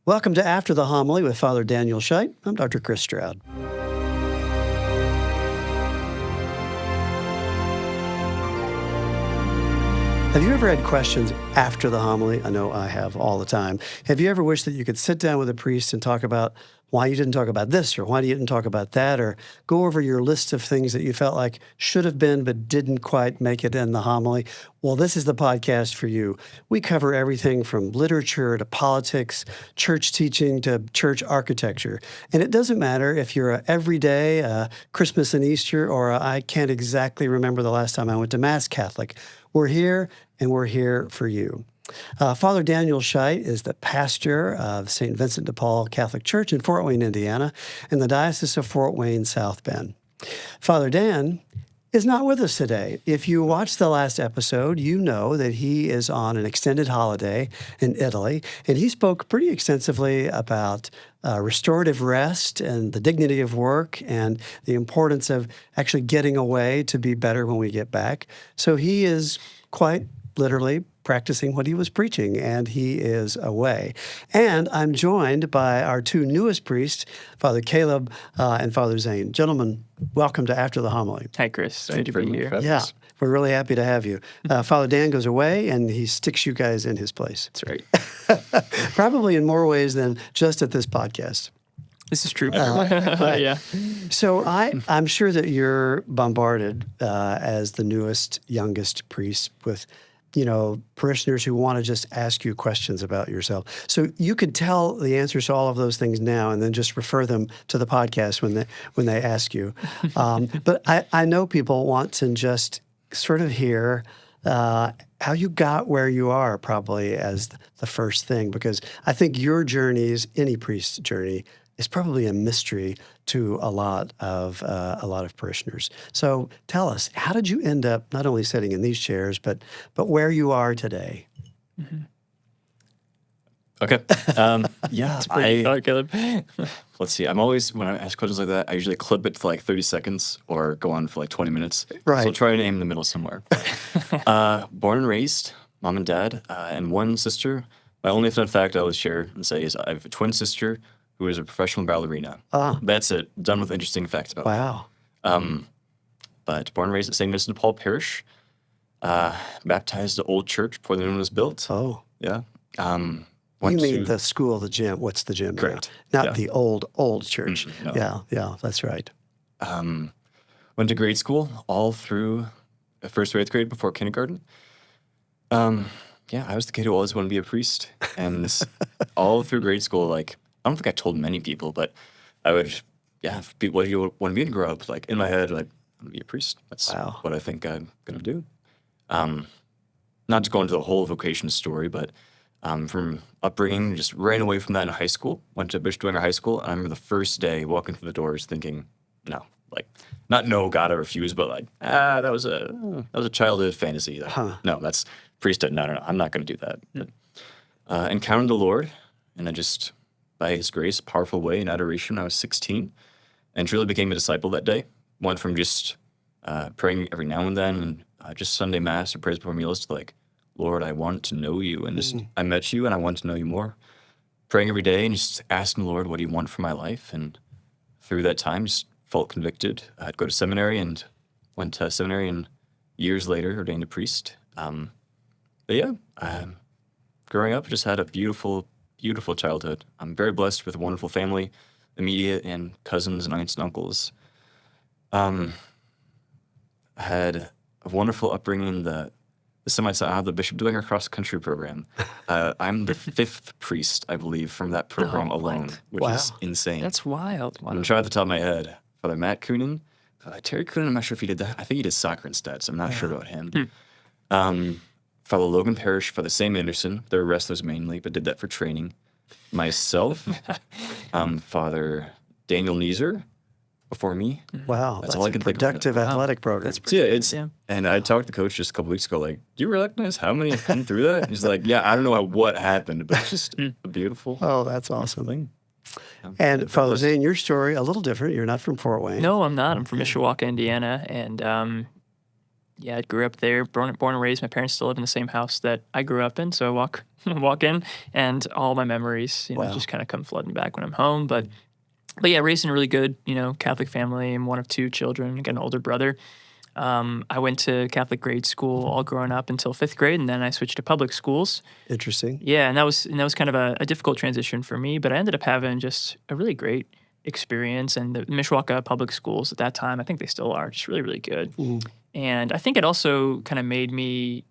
Welcome to After the Homily with Father Daniel Scheidt. I'm Dr. Chris Stroud. Have you ever had questions after the homily? I know I have all the time. Have you ever wished that you could sit down with a priest and talk about why you didn't talk about this or why you didn't talk about that, or go over your list of things that you felt like should have been but didn't quite make it in the homily? Well, this is the podcast for you. We cover everything from literature to politics, church teaching to church architecture. And it doesn't matter if you're a everyday, Christmas and Easter, or I can't exactly remember the last time I went to Mass Catholic. We're here, and we're here for you. Father Daniel Scheidt is the pastor of St. Vincent de Paul Catholic Church in Fort Wayne, Indiana, in the Diocese of Fort Wayne, South Bend. Father Dan is not with us today. If you watched the last episode, you know that he is on an extended holiday in Italy, and he spoke pretty extensively about restorative rest and the dignity of work and the importance of actually getting away to be better when we get back. So he is quite literally practicing what he was preaching, and he is away. And I'm joined by our two newest priests, Father Caleb and Father Zane. Gentlemen, welcome to After the Homily. Hi, Chris. Good to be here. Yeah, we're really happy to have you. Father Dan goes away, and he sticks you guys in his place. That's right. Probably in more ways than just at this podcast. This is true. Right. Yeah. So I'm sure that you're bombarded as the newest, youngest priest with parishioners who want to just ask you questions about yourself. So you could tell the answers to all of those things now and then just refer them to the podcast when they ask you. But I know people want to just sort of hear how you got where you are, probably as the first thing, because I think your journeys, any priest's journey, is probably a mystery to a lot of parishioners. So tell us, how did you end up not only sitting in these chairs, but where you are today? Mm-hmm. Okay. Caleb. Let's see. I'm always, when I ask questions like that, I usually clip it to like 30 seconds or go on for like 20 minutes. Right. So I'll try and aim in the middle somewhere. Born and raised, mom and dad, and one sister. My only fun fact I always share and say is I have a twin sister who is a professional ballerina. That's it. Done with interesting facts about Wow. But born and raised at St. Vincent de Paul Parish, baptized at Old Church before the new one was built. Oh. Yeah. You mean the school, the gym. What's the gym? Correct. Not the old church. No. Yeah, that's right. Went to grade school all through first or eighth grade before kindergarten. I was the kid who always wanted to be a priest. And all through grade school, like, I don't think I told many people, but I would, people, what do you want me to grow up? Like, in my head, like, I'm going to be a priest. That's what I think I'm going to do. Not to go into the whole vocation story, but from upbringing, just ran away from that in high school. Went to Bishop Dwenger High School, and I remember the first day walking through the doors thinking, no, like, not no, God, I refuse, but like, that was a childhood fantasy. Like, no, that's priesthood. No, I'm not going to do that. But, encountered the Lord, and I just, by His grace, powerful way in adoration when I was 16, and truly became a disciple that day. Went from just praying every now and then, and just Sunday Mass or prayers before meals to like, Lord, I want to know you, and just I met you, and I want to know you more. Praying every day and just asking the Lord, what do you want for my life? And through that time, just felt convicted. I'd go to seminary and went to seminary, and years later ordained a priest. Growing up, just had a beautiful childhood. I'm very blessed with a wonderful family, immediate and cousins and aunts and uncles. I had a wonderful upbringing. The Bishop Dwenger Cross Country program. I'm the fifth priest, I believe, from that program alone, which is insane. That's wild. I'm trying at the top of my head. Father Matt Coonan, Terry Coonan, I'm not sure if he did that. I think he did soccer instead, so I'm not sure about him. Father Logan Parrish, Father Sam Anderson. They're wrestlers mainly, but did that for training. Myself, Father Daniel Neeser before me. Wow, that's all I a can productive think of. athletic program. And I talked to the coach just a couple weeks ago, like, do you recognize how many have come through that? And he's like, yeah, I don't know what happened, but it's just a beautiful that's awesome thing. And Father Zane, your story, a little different. You're not from Fort Wayne. No, I'm not. I'm from Mishawaka, Indiana, and Yeah, I grew up there, born and raised. My parents still live in the same house that I grew up in, so I walk in, and all my memories, Wow. just kind of come flooding back when I'm home. But yeah, raised in a really good, Catholic family. I'm one of two children. I got an older brother. I went to Catholic grade school all growing up until 5th grade, and then I switched to public schools. Interesting. Yeah, and that was kind of a difficult transition for me, but I ended up having just a really great experience. And the Mishawaka public schools at that time, I think they still are, just really, really good. Mm. And I think it also kind of made me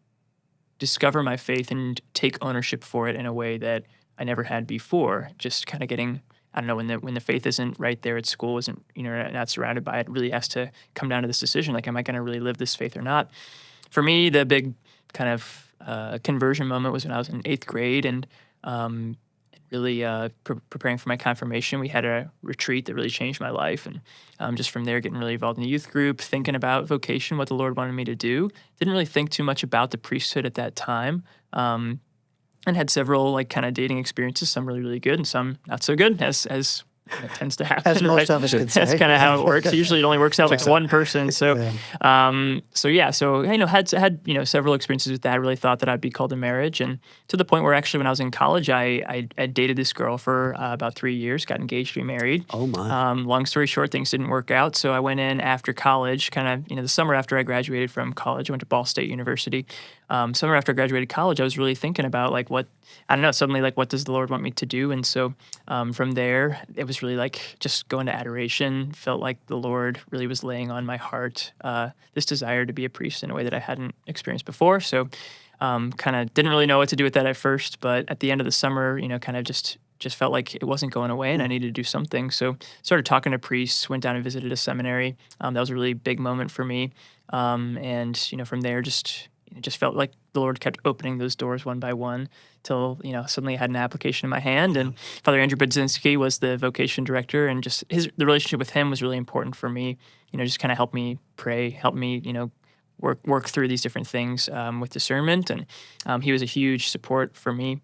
discover my faith and take ownership for it in a way that I never had before. Just kind of getting, I don't know, when the faith isn't right there at school, isn't not surrounded by it, really has to come down to this decision: like, am I going to really live this faith or not? For me, the big kind of conversion moment was when I was in 8th grade, and really preparing for my confirmation. We had a retreat that really changed my life, and just from there, getting really involved in the youth group, thinking about vocation, what the Lord wanted me to do. Didn't really think too much about the priesthood at that time, and had several like kind of dating experiences, some really, really good and some not so good, as it tends to happen. As most right? of us can That's say. kind of how it works. Usually, it only works out like one person. So, Yeah. had several experiences with that. I really thought that I'd be called to marriage, and to the point where actually, when I was in college, I dated this girl for about 3 years, got engaged, remarried. Oh my. Long story short, things didn't work out. So I went in after college, kind of, the summer after I graduated from college. I went to Ball State University. Summer after I graduated college, I was really thinking about like suddenly like, what does the Lord want me to do? And so from there, it was really like just going to adoration. Felt like the Lord really was laying on my heart this desire to be a priest in a way that I hadn't experienced before. So kind of didn't really know what to do with that at first, but at the end of the summer, kind of just felt like it wasn't going away and I needed to do something. So started talking to priests, went down and visited a seminary. That was a really big moment for me. And from there, just felt like the Lord kept opening those doors one by one till, suddenly I had an application in my hand. And Father Andrew Budzinski was the vocation director, and just the relationship with him was really important for me. Just kind of helped me pray, helped me, work through these different things with discernment. And he was a huge support for me.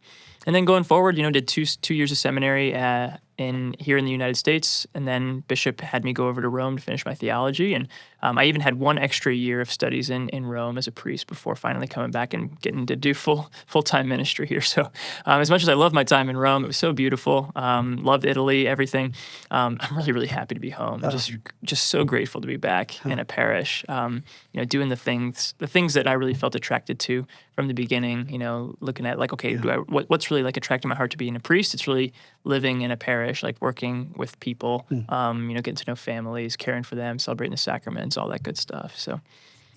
And then going forward, did two years of seminary here in the United States, and then Bishop had me go over to Rome to finish my theology. And I even had one extra year of studies in Rome as a priest before finally coming back and getting to do full-time ministry here. So as much as I love my time in Rome, it was so beautiful. Loved Italy, everything. I'm really, really happy to be home. Just so grateful to be back in a parish, doing the things that I really felt attracted to from the beginning, looking at like, okay, what's really like attracting my heart to being a priest? It's really living in a parish, like working with people, getting to know families, caring for them, celebrating the sacraments, all that good stuff. So,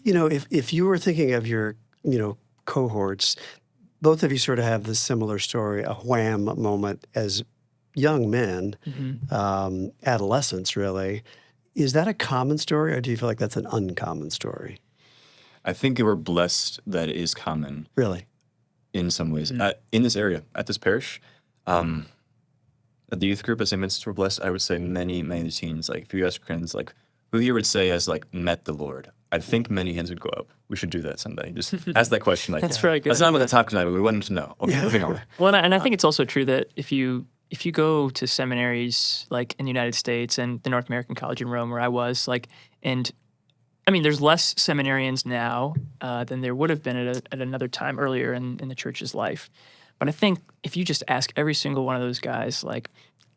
if you were thinking of your, cohorts, both of you sort of have this similar story, a wham moment as young men, adolescents, really. Is that a common story, or do you feel like that's an uncommon story? I think we're blessed that it is common. Really? In some ways. In this area, at this parish, at the youth group at St. Vincent, we're blessed. I would say many, many teens, like if you ask friends, like who here would say has like met the Lord? I think many hands would go up. We should do that someday. Just ask that question. Like, That's very good. That's not what the topic tonight, but we wanted to know. Okay, moving on. Well, and I think it's also true that if you go to seminaries like in the United States and the North American College in Rome, where I was, like, and I mean, there's less seminarians now than there would have been at another time earlier in the church's life. But I think if you just ask every single one of those guys, like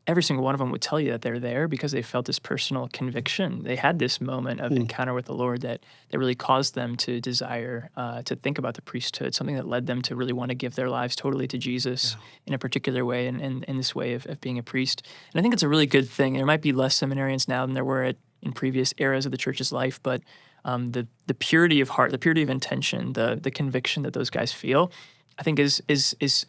every single one of them would tell you that they're there because they felt this personal conviction. They had this moment of encounter with the Lord that really caused them to desire to think about the priesthood, something that led them to really want to give their lives totally to Jesus in a particular way and in this way of being a priest. And I think it's a really good thing. There might be less seminarians now than there were in previous eras of the church's life, but the purity of heart, the purity of intention, the conviction that those guys feel, I think is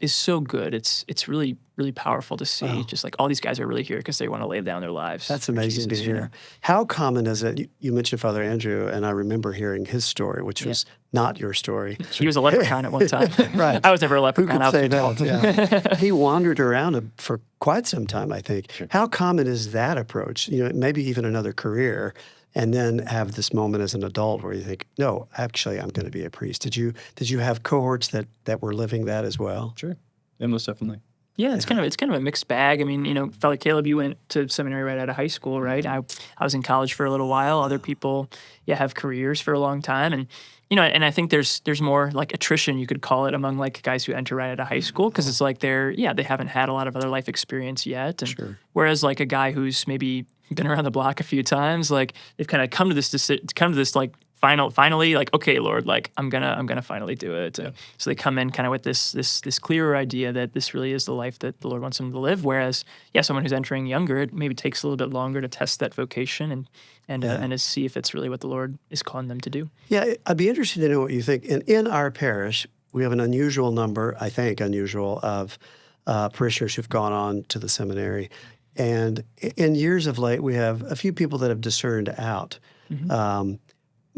so good. It's really, really powerful to see. Just like all these guys are really here because they want to lay down their lives. That's for amazing to Jesus, hear. How common is it? You mentioned Father Andrew, and I remember hearing his story, which was not your story. He was a leprechaun at one time. Right. I was never a Who leprechaun. could say I was that? Yeah. He wandered around for quite some time, I think. Sure. How common is that approach? Maybe even another career, and then have this moment as an adult where you think, no, actually, I'm going to be a priest. Did you have cohorts that were living that as well? Sure. Yeah, most definitely. Yeah, it's kind of a mixed bag. I mean, Father Caleb, you went to seminary right out of high school, right? I was in college for a little while. Other people, have careers for a long time, and and I think there's more like attrition, you could call it, among like guys who enter right out of high school, because it's like they haven't had a lot of other life experience yet. And Sure. whereas like a guy who's maybe been around the block a few times, like they've kind of come to this like finally like, okay, Lord, like I'm gonna finally do it. So they come in kind of with this clearer idea that this really is the life that the Lord wants them to live. Whereas someone who's entering younger, it maybe takes a little bit longer to test that vocation and to see if it's really what the Lord is calling them to do. Yeah, I'd be interested to know what you think. And in our parish, we have an unusual number, I think unusual, of parishioners who've gone on to the seminary. And in years of late, we have a few people that have discerned out.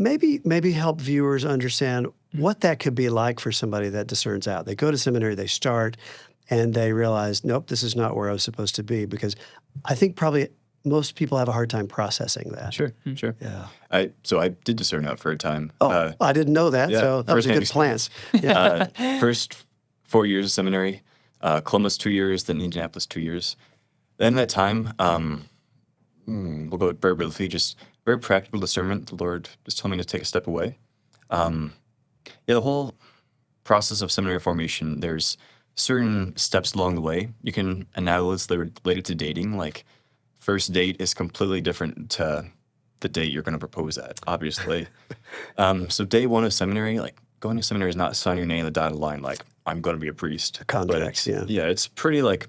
Maybe help viewers understand what that could be like for somebody that discerns out. They go to seminary, they start, and they realize, nope, this is not where I was supposed to be. Because I think probably most people have a hard time processing that. Sure. Yeah. So I did discern out for a time. Oh, I didn't know that. yeah, So that was a good firsthand plan. First 4 years of seminary, Columbus 2 years, then Indianapolis 2 years. Then that time, we'll go very briefly, just very practical discernment. The Lord just told me to take a step away. The whole process of seminary formation, there's certain steps along the way. You can analyze they're related to dating. Like, first date is completely different to the date you're going to propose at, obviously. So day one of seminary, like going to seminary is not signing your name on the dotted line, like I'm going to be a priest. Contracts, yeah. Yeah, it's pretty like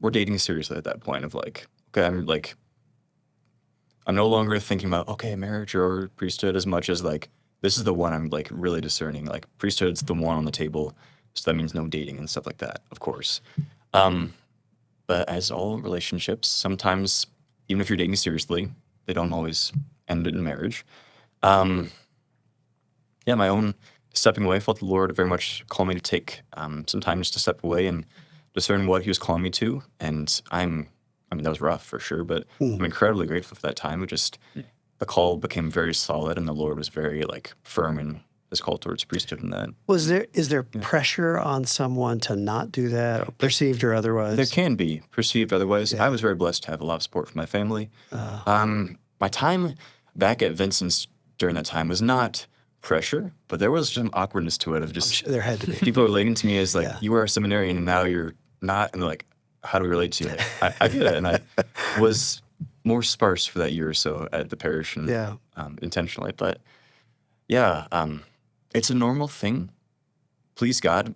we're dating seriously at that point of like, okay, I'm no longer thinking about, okay, marriage or priesthood as much as like, this is the one I'm like really discerning. Like priesthood's the one on the table. So that means no dating and stuff like that, of course. But as all relationships, sometimes even if you're dating seriously, they don't always end in marriage. My own stepping away, felt the Lord very much call me to take some time just to step away and discern what he was calling me to. And that was rough for sure, but I'm incredibly grateful for that time. The call became very solid and the Lord was very like firm in his call towards priesthood and that. Is there pressure on someone to not do that, or perceived or otherwise? There can be perceived otherwise. Yeah. I was very blessed to have a lot of support from my family. My time back at Vincent's during that time was not pressure, but there was some awkwardness to it of just There had to be. people relating to me as like, Yeah. you were a seminarian and now you're not, and they're like, how do we relate to you? I get it, and I was more sparse for that year or so at the parish, and intentionally. But it's a normal thing. Please God,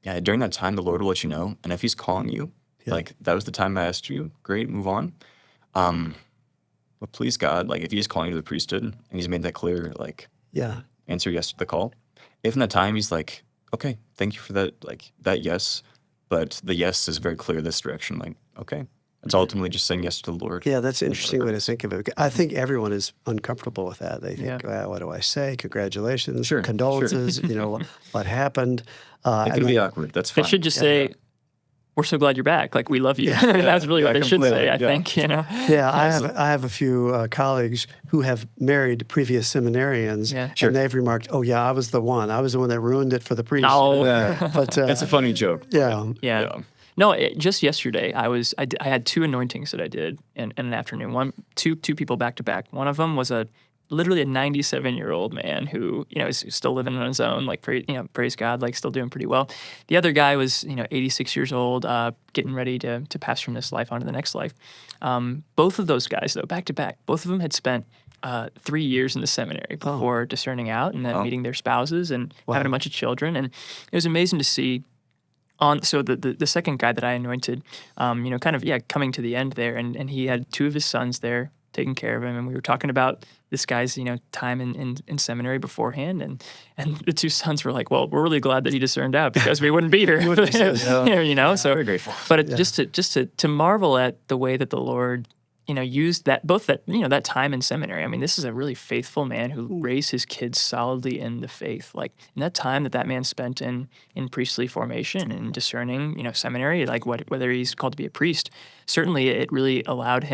during that time, the Lord will let you know, and if He's calling you, like that was the time I asked you, great, move on. But please God, like if He is calling you to the priesthood and He's made that clear, answer yes to the call. If in that time He's like, okay, thank you for that, like that yes. But the yes is very clear this direction. Like, okay. It's ultimately just saying yes to the Lord. Yeah, that's an interesting way to think of it. I think everyone is uncomfortable with that. They think, what do I say? Congratulations, condolences, what happened. It can be awkward. That's fine. It should just say, we're so glad you're back. Like, we love you. That's really what it should say, I think, Yeah, I have a few colleagues who have married previous seminarians, and they've remarked, oh, yeah, I was the one. I was the one that ruined it for the priest. Oh. But it's a funny joke. Yeah. No, just yesterday, I had 2 anointings that I did in an afternoon. Two people back to back. One of them was literally a 97-year-old man who, is still living on his own, like, praise God, like, still doing pretty well. The other guy was, 86 years old, getting ready to pass from this life onto the next life. Both of those guys, though, back to back, both of them had spent 3 years in the seminary before discerning out and then meeting their spouses and having a bunch of children. And it was amazing to see. So the second guy that I anointed, coming to the end there, and he had 2 of his sons there taking care of him, and we were talking about this guy's time in seminary beforehand, and the 2 sons were like, well, we're really glad that he discerned out because we wouldn't be here, So very grateful. But just to marvel at the way that the Lord used that time in seminary. I mean, this is a really faithful man who raised his kids solidly in the faith. Like in that time that man spent in priestly formation and discerning, seminary, like whether he's called to be a priest, certainly it really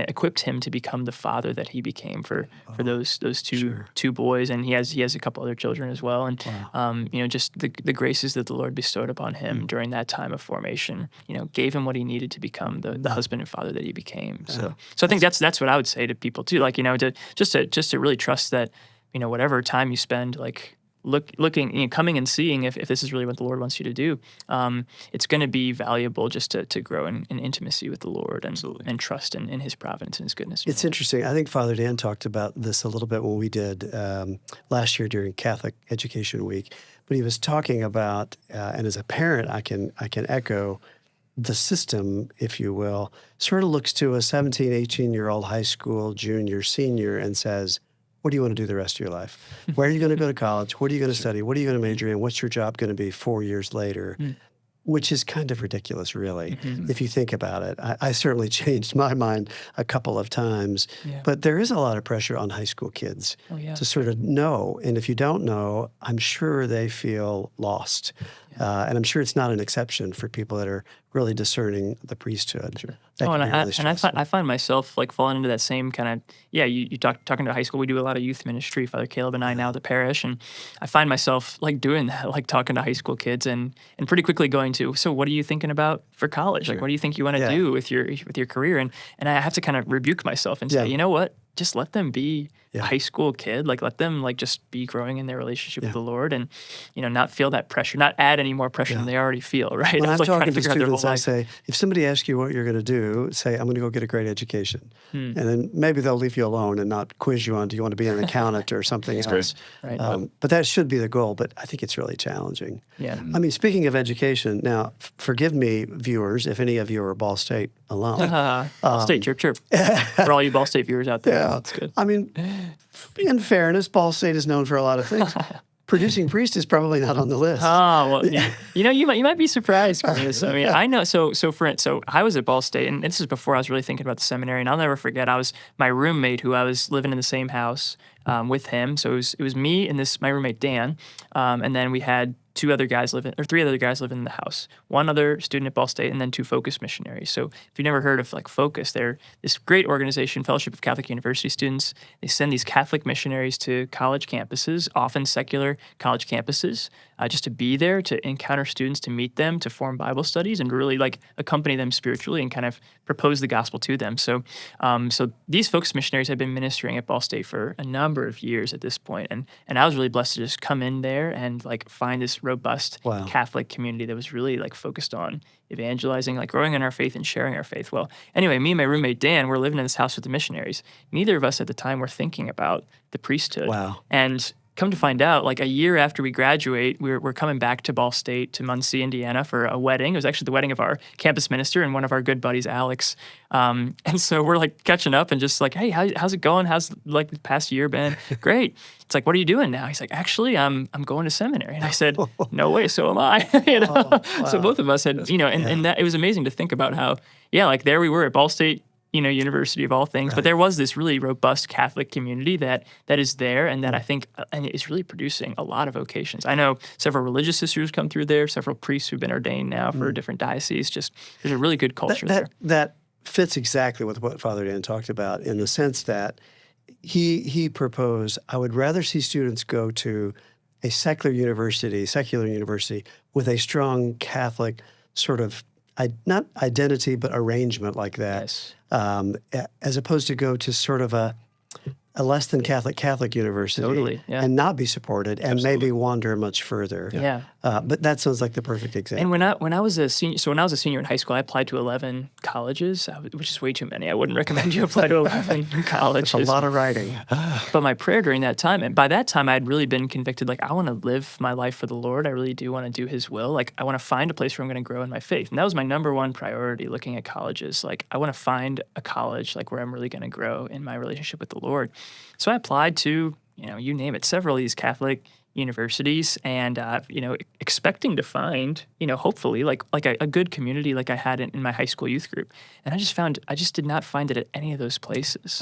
equipped him to become the father that he became for those two boys, and he has a couple other children as well. And just the graces that the Lord bestowed upon him during that time of formation, gave him what he needed to become the husband and father that he became. So I think that's what I would say to people too. Like, to really trust that, whatever time you spend, like looking, coming and seeing if this is really what the Lord wants you to do, it's going to be valuable just to grow in intimacy with the Lord and trust in His providence and His goodness. It's interesting. I think Father Dan talked about this a little bit when we did last year during Catholic Education Week. But he was talking about, and as a parent, I can echo the system, if you will, sort of looks to a 17, 18-year-old high school junior, senior, and says, what do you want to do the rest of your life? Where are you going to go to college? What are you going to study? What are you going to major in? What's your job going to be 4 years later? Which is kind of ridiculous, really, if you think about it. I certainly changed my mind a couple of times, but there is a lot of pressure on high school kids to sort of know. And if you don't know, I'm sure they feel lost. And I'm sure it's not an exception for people that are really discerning the priesthood. That can be really stressful. I find myself like falling into that same kind of, you talking to high school, we do a lot of youth ministry, Father Caleb and I now at the parish, and I find myself like doing that, like talking to high school kids and pretty quickly going to, so what are you thinking about for college? Like, what do you think you want to do with your career? And I have to kind of rebuke myself and say, you know what? Just let them be a high school kid. Like, let them like just be growing in their relationship with the Lord, and not feel that pressure, not add any more pressure than they already feel. Right? When I'm like talking to students, I say, if somebody asks you what you're going to do, say, I'm going to go get a great education, and then maybe they'll leave you alone and not quiz you on, do you want to be an accountant or something else? Right. But that should be the goal. But I think it's really challenging. Yeah. I mean, speaking of education, now forgive me, viewers, if any of you are Ball State alum. Ball State, chirp, chirp. For all you Ball State viewers out there, that's good. I mean, in fairness, Ball State is known for a lot of things. Producing priest is probably not on the list. Oh, well, you might be surprised for this. I mean, I know. So I was at Ball State, and this is before I was really thinking about the seminary. And I'll never forget, I was my roommate who I was living in the same house with him. So it was me and my roommate Dan, and then we had three other guys living in the house. One other student at Ball State, and then 2 Focus missionaries. So if you've never heard of like Focus, they're this great organization, Fellowship of Catholic University Students. They send these Catholic missionaries to college campuses, often secular college campuses, just to be there, to encounter students, to meet them, to form Bible studies, and really like accompany them spiritually and kind of propose the gospel to them. So these Focus missionaries have been ministering at Ball State for a number of years at this point, and I was really blessed to just come in there and like find this robust Catholic community that was really like focused on evangelizing, like growing in our faith and sharing our faith. Well, anyway, me and my roommate Dan, we're living in this house with the missionaries. Neither of us at the time were thinking about the priesthood. Wow. And come to find out, like a year after we graduate, we're coming back to Ball State, to Muncie, Indiana for a wedding. It was actually the wedding of our campus minister and one of our good buddies, Alex. And so we're like catching up and just like, hey, how's it going? How's like the past year been? Great. It's like, what are you doing now? He's like, actually, I'm going to seminary. And I said, no way, so am I. Wow. So both of us had, and that it was amazing to think about how, like there we were at Ball State, University of all things, but there was this really robust Catholic community that is there, and that I think and is really producing a lot of vocations. I know several religious sisters come through there, several priests who've been ordained now for different dioceses. Just there's a really good culture there. That fits exactly with what Father Dan talked about, in the sense that he proposed, I would rather see students go to a secular university with a strong Catholic sort of not identity, but arrangement like that, as opposed to go to sort of a less than Catholic university and not be supported and maybe wander much further. But that sounds like the perfect example. And when I was a senior in high school, I applied to 11 colleges, which is way too many. I wouldn't recommend you apply to 11 colleges. That's a lot of writing. But my prayer during that time, and by that time I had really been convicted, like I want to live my life for the Lord. I really do want to do His will. Like I want to find a place where I'm going to grow in my faith. And that was my number one priority looking at colleges. Like I want to find a college like where I'm really going to grow in my relationship with the Lord. So I applied to, you name it, several of these Catholic universities, and expecting to find, hopefully like a good community like I had in my high school youth group. And I just did not find it at any of those places.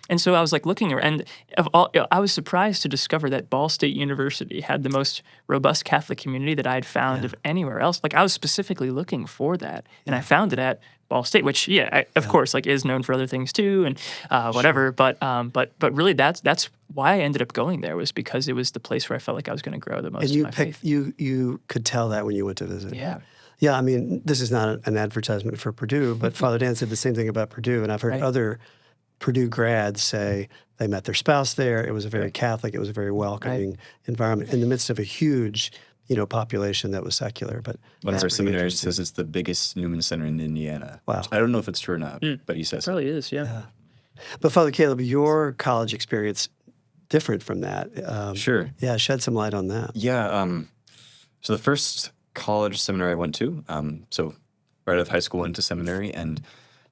And so I was like looking around, and I was surprised to discover that Ball State University had the most robust Catholic community that I had found of anywhere else. Like I was specifically looking for that, and I found it at Ball State, which of course like is known for other things too, and whatever. But really that's why I ended up going there, was because it was the place where I felt like I was going to grow the most. And in my faith. You could tell that when you went to visit. Yeah. Yeah, I mean, this is not an advertisement for Purdue, but Father Dan said the same thing about Purdue, and I've heard other Purdue grads say They met their spouse there. It was a very Catholic. It was a very welcoming environment in the midst of a huge, population that was secular. But One of that's our pretty seminaries interesting. says it's the biggest Newman Center in Indiana. Wow. I don't know if it's true or not, but he says Probably is, yeah. But Father Caleb, your college experience different from that. Sure. Yeah, shed some light on that. Yeah. So the first college seminary I went to, so right out of high school, went to seminary, and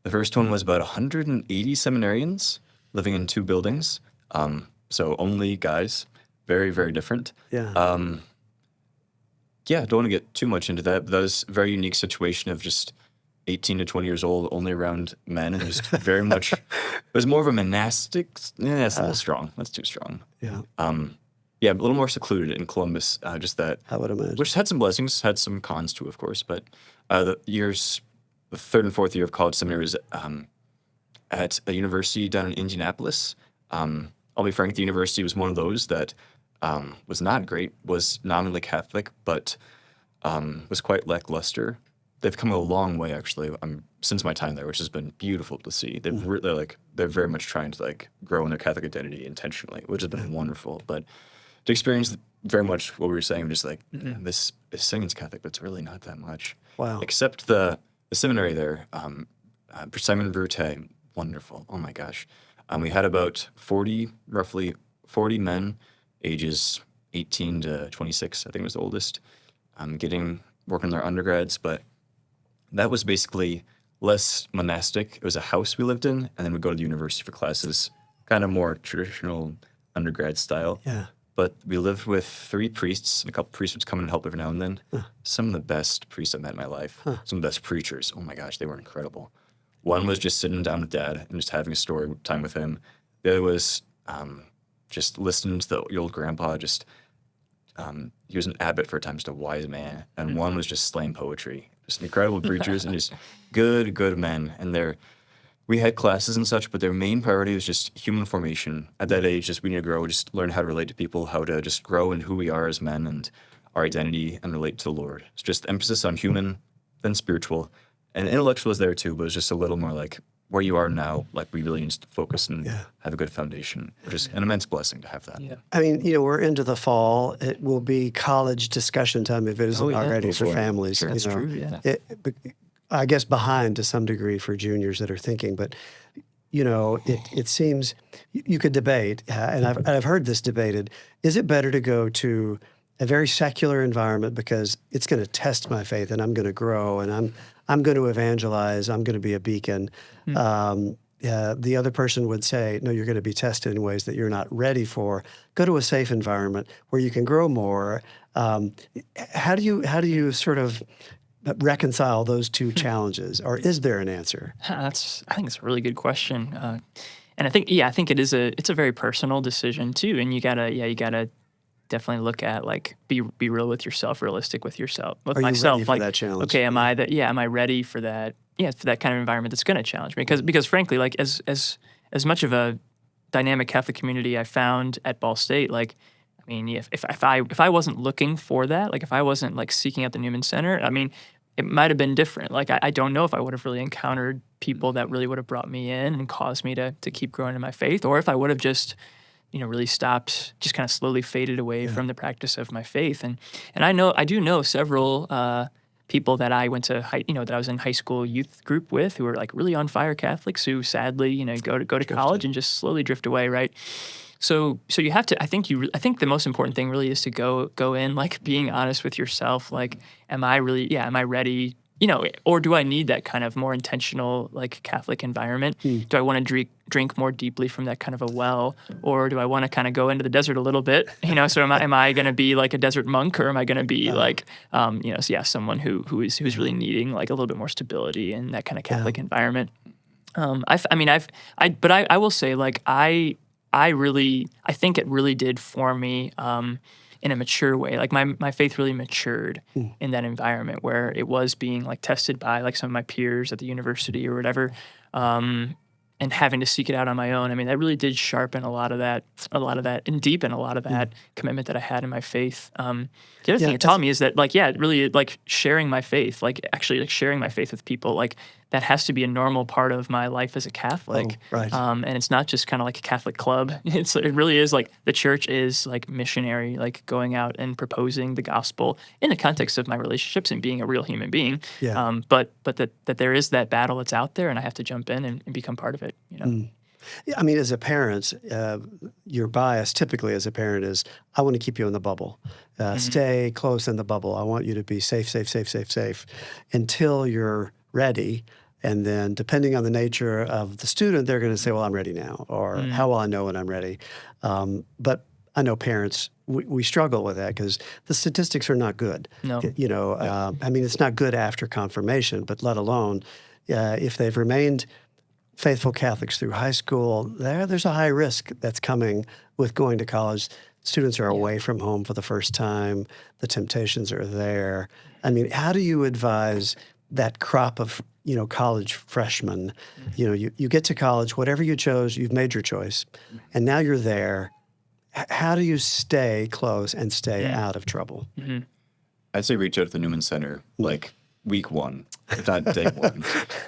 the first one was about 180 seminarians living in 2 buildings. So only guys, very, very different. Yeah. Yeah, don't want to get too much into that, but that was a very unique situation of just 18 to 20 years old, only around men, and just very much, it was more of a monastic, that's a little strong, that's too strong. Yeah. Yeah, a little more secluded in Columbus, just that, I would imagine. which had some blessings, had some cons too, of course, but the 3rd and 4th year of college seminary was at a university down in Indianapolis. I'll be frank, the university was one of those that was not great, was nominally Catholic, but was quite lackluster. They've come a long way, actually, since my time there, which has been beautiful to see. They're very much trying to grow in their Catholic identity intentionally, which has been wonderful. But to experience very much what we were saying, just man, this singing's Catholic, but it's really not that much. Wow. Except the seminary there, Simon Brute, wonderful. Oh my gosh. We had about roughly 40 men, ages 18 to 26, I think was the oldest, working their undergrads, but that was basically less monastic. It was a house we lived in, and then we'd go to the university for classes, kind of more traditional undergrad style. Yeah. But we lived with 3 priests, and a couple priests would come in and help every now and then. Some of the best priests I've met in my life. Some of the best preachers. Oh my gosh, they were incredible. One was just sitting down with Dad and just having a story time with him. The other was just listening to the old grandpa. He was an abbot for a time, just a wise man. And one was just slam poetry. Just incredible preachers and just good men. And we had classes and such, but their main priority was just human formation. At that age, just we need to grow, just learn how to relate to people, how to just grow in who we are as men and our identity and relate to the Lord. It's just emphasis on human, then spiritual. And intellectual is there too, but it's just a little more where you are now, we really need to focus and have a good foundation, which is an immense blessing to have that. Yeah. I mean, we're into the fall. It will be college discussion time if it isn't already for families. Sure. That's true, yeah. I guess behind to some degree for juniors that are thinking, but it seems you could debate, and I've heard this debated. Is it better to go to a very secular environment because it's going to test my faith and I'm going to grow and I'm going to evangelize, I'm going to be a beacon? The other person would say, no, you're going to be tested in ways that you're not ready for. Go to a safe environment where you can grow more. How do you sort of reconcile those two challenges, or is there an answer? I think it's a really good question, and I think it's a very personal decision too, and you gotta definitely look at be real with yourself, realistic with yourself, with Are you myself. ready for that challenge? Okay, am I ready for that? Yeah, for that kind of environment that's going to challenge me, because frankly, as much of a dynamic Catholic community I found at Ball State, if I wasn't looking for that, if I wasn't seeking out the Newman Center, it might have been different. I don't know if I would have really encountered people that really would have brought me in and caused me to keep growing in my faith, or if I would have just, really stopped, just kind of slowly faded away from the practice of my faith. And I do know several people that I went to that I was in high school youth group with who were really on fire Catholics who sadly, go to college and just slowly drift away, right? So you have to. I think the most important thing really is to go in being honest with yourself. Am I ready? Or do I need that kind of more intentional Catholic environment? Do I want to drink more deeply from that kind of a well, or do I want to kind of go into the desert a little bit? So am I going to be a desert monk, or am I going to be someone who's really needing a little bit more stability in that kind of Catholic environment? I will say I think it really did form me in a mature way. My faith really matured in that environment where it was being tested by some of my peers at the university or whatever, and having to seek it out on my own. That really did sharpen a lot of that, and deepen a lot of that commitment that I had in my faith. The other thing it taught me is that, really sharing my faith, actually sharing my faith with people, that has to be a normal part of my life as a Catholic. Oh, right. And it's not just kind of like a Catholic club. It really is like the church is like missionary, like going out and proposing the gospel in the context of my relationships and being a real human being. Yeah. But that there is that battle that's out there, and I have to jump in and become part of it. Yeah, I mean, as a parent, your bias typically as a parent is, I want to keep you in the bubble. Stay close in the bubble. I want you to be safe, safe, safe, safe, safe until you're ready. And then depending on the nature of the student, they're going to say, well, I'm ready now, or how will I know when I'm ready? But I know parents, we struggle with that because the statistics are not good. No. I mean, it's not good after confirmation, but let alone if they've remained faithful Catholics through high school, there's a high risk that's coming with going to college. Students are away from home for the first time. The temptations are there. I mean, how do you advise that crop of, college freshmen? You get to college, whatever you chose, you've made your choice, and now you're there. How do you stay close and stay out of trouble? I'd say reach out to the Newman Center, like week one, if not day one.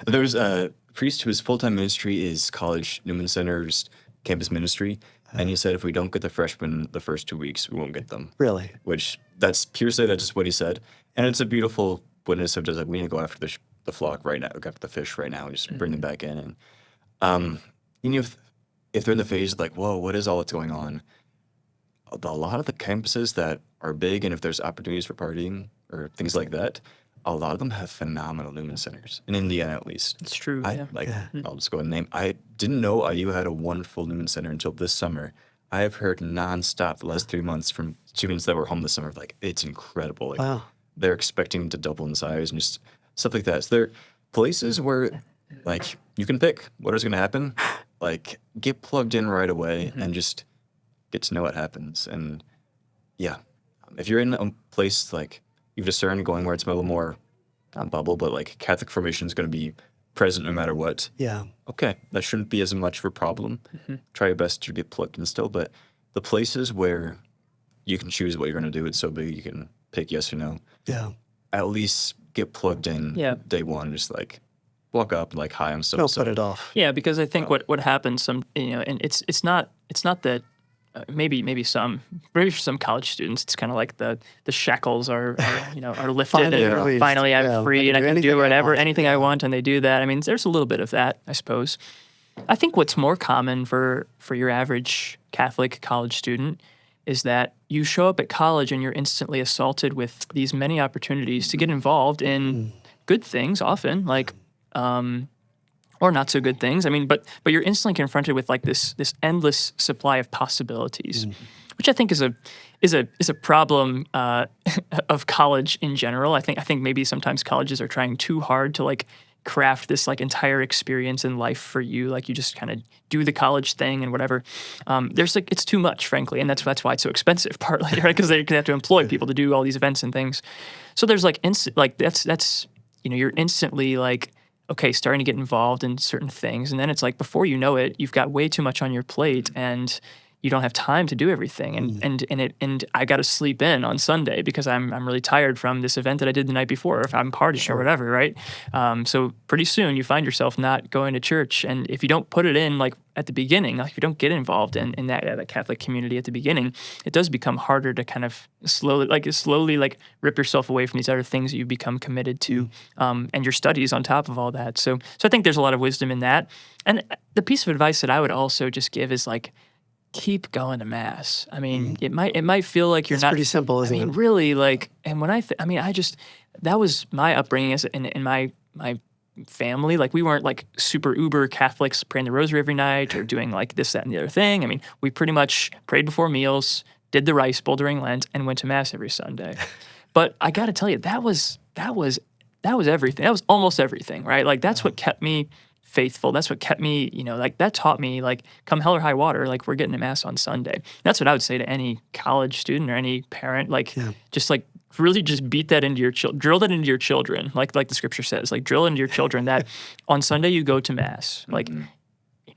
There's a priest whose full-time ministry is college Newman Center's campus ministry, and he said if we don't get the freshmen the first 2 weeks, we won't get them. Really? Which, that's hearsay, that's just what he said. And it's a beautiful witness of just like, we need to go after the flock right now, go after the fish right now, and just bring them back in. And if they're in the phase of like, whoa, what is all that's going on? A lot of the campuses that are big, and if there's opportunities for partying or things like that, a lot of them have phenomenal Newman Centers, in Indiana at least. It's true. I'll just go ahead and name. I didn't know IU had a wonderful Newman Center until this summer. I have heard nonstop the last 3 months from students that were home this summer, like, it's incredible. Like, Wow. They're expecting to double in size and just stuff like that. So they're places where, like, you can pick what is going to happen. Like, get plugged in right away and just get to know what happens. And, yeah, if you're in a place, like, you've discerned going where it's a little more, not bubble, but, like, Catholic formation is going to be present no matter what. Yeah. Okay, that shouldn't be as much of a problem. Try your best to get plugged in still. But the places where you can choose what you're going to do, it's so big you can pick yes or no. Yeah. At least get plugged in day one. Just like walk up, like, hi, I'm so. Don't put it off. Yeah, because I think what happens, and it's not that maybe for some college students, it's kind of like the shackles are lifted. Finally, I'm free and I can do anything I want, and they do that. I mean, there's a little bit of that, I suppose. I think what's more common for your average Catholic college student is that you show up at college and you're instantly assaulted with these many opportunities to get involved in good things, often, like, or not so good things. I mean, but you're instantly confronted with like this endless supply of possibilities, which I think is a problem of college in general. I think maybe sometimes colleges are trying too hard to like craft this like entire experience in life for you. Like you just kind of do the college thing and whatever. There's like, it's too much, frankly. And that's why it's so expensive partly, right? Because they have to employ people to do all these events and things. So there's like, that's you're instantly like, okay, starting to get involved in certain things. And then it's like, before you know it, you've got way too much on your plate and you don't have time to do everything. And I got to sleep in on Sunday because I'm really tired from this event that I did the night before, or if I'm partying or whatever, right? So pretty soon you find yourself not going to church. And if you don't put it in like at the beginning, like if you don't get involved in that Catholic community at the beginning, it does become harder to kind of slowly rip yourself away from these other things that you've become committed to, and your studies on top of all that. So I think there's a lot of wisdom in that. And the piece of advice that I would also just give is like, keep going to mass. I mean, it might feel like you're not. It's pretty simple, isn't it? Really, like, and when that was my upbringing as in my family. Like, we weren't like super uber Catholics praying the rosary every night or doing like this, that, and the other thing. I mean, we pretty much prayed before meals, did the rice bowl during Lent, and went to mass every Sunday. But I got to tell you, that was everything. That was almost everything, right? Like, that's what kept me faithful. That's what kept me, like that taught me, like, come hell or high water, like, we're getting to mass on Sunday. That's what I would say to any college student or any parent, like, just like really just beat that into your drill that into your children, like the scripture says, like drill into your children that on Sunday you go to mass. Like,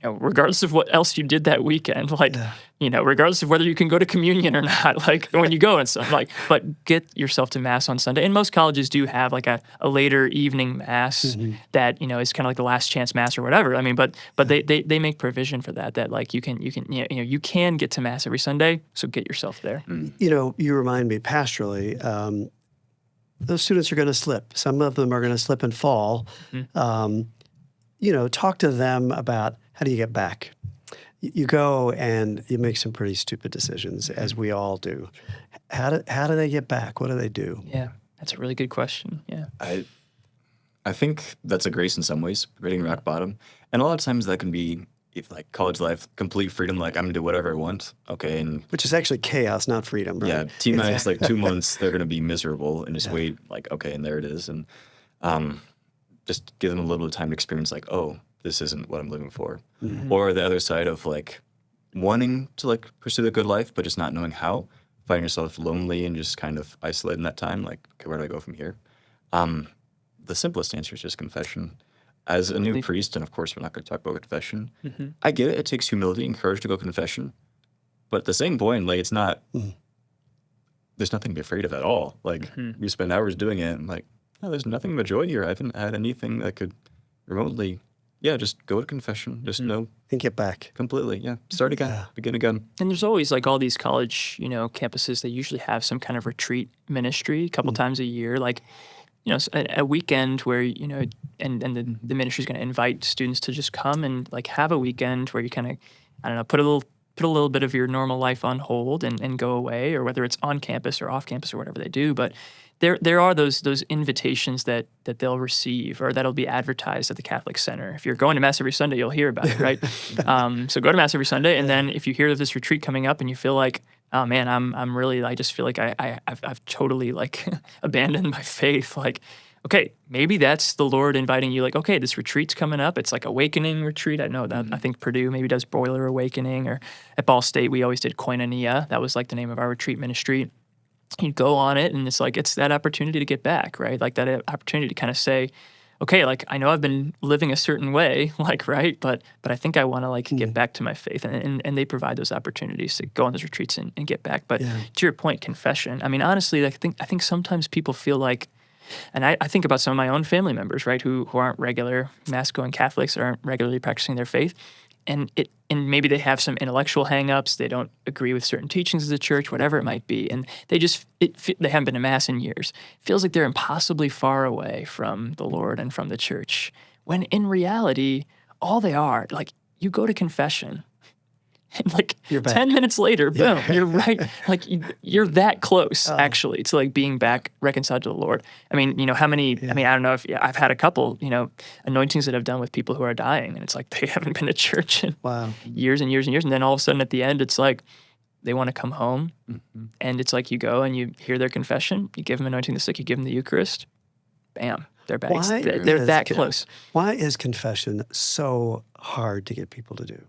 regardless of what else you did that weekend, like, regardless of whether you can go to communion or not, like when you go and stuff, like, but get yourself to mass on Sunday. And most colleges do have like a later evening mass that, is kind of like the last chance mass or whatever. I mean, but they make provision for that like you can get to mass every Sunday. So get yourself there. You remind me pastorally, those students are going to slip. Some of them are going to slip and fall. Talk to them about how do you get back? You go and you make some pretty stupid decisions, as we all do. How do they get back? What do they do? Yeah, that's a really good question. Yeah. I think that's a grace in some ways, hitting rock bottom. And a lot of times that can be, if like college life, complete freedom, like I'm going to do whatever I want. Okay. And which is actually chaos, not freedom, right? Yeah. T-minus like 2 months, they're going to be miserable and just wait like, okay, and there it is. And just give them a little bit of time to experience like, oh, this isn't what I'm living for. Or the other side of like wanting to like pursue the good life, but just not knowing how, finding yourself lonely and just kind of isolated in that time. Like, okay, where do I go from here? The simplest answer is just confession. As a new priest, and of course we're not going to talk about confession, I get it. It takes humility and courage to go confession. But at the same point, like it's not, there's nothing to be afraid of at all. Like you spend hours doing it and like, no, there's nothing but joy here. I haven't had anything that could remotely, just go to confession. Just know. And get back. Completely, Start again. Begin again. And there's always like all these college, campuses, they usually have some kind of retreat ministry a couple times a year. Like, a weekend where, and the ministry is going to invite students to just come and like have a weekend where you kind of, I don't know, put a little bit of your normal life on hold and go away, or whether it's on campus or off campus or whatever they do. But there are those invitations that they'll receive or that'll be advertised at the Catholic Center. If you're going to Mass every Sunday, you'll hear about it, right? So go to Mass every Sunday, and then if you hear of this retreat coming up and you feel like, oh man, I'm really, I just feel like I've totally like abandoned my faith. Like, okay, maybe that's the Lord inviting you. Like, okay, this retreat's coming up. It's like Awakening retreat. I know that. I think Purdue maybe does Boiler Awakening, or at Ball State we always did Koinonia. That was like the name of our retreat ministry. You go on it, and it's like it's that opportunity to get back, right? Like that opportunity to kind of say, okay, like I know I've been living a certain way, like right, but I think I want to like get back to my faith, and they provide those opportunities to go on those retreats and get back. But to your point, confession. I mean, honestly, I think sometimes people feel like, and I think about some of my own family members, right, who aren't regular Mass going Catholics or aren't regularly practicing their faith, and maybe they have some intellectual hangups. They don't agree with certain teachings of the church, whatever it might be, and they haven't been to Mass in years. It feels like they're impossibly far away from the Lord and from the church, when in reality, all they are, like, you go to confession, and like you're back. 10 minutes later, boom, you're right. Like you're that close actually to like being back reconciled to the Lord. I mean, how many, I mean, I don't know if I've had a couple, anointings that I've done with people who are dying, and it's like they haven't been to church in years and years and years. And then all of a sudden at the end, it's like they want to come home, and it's like you go and you hear their confession, you give them anointing the sick, you give them the Eucharist, bam, they're back. They're that close. Why is confession so hard to get people to do?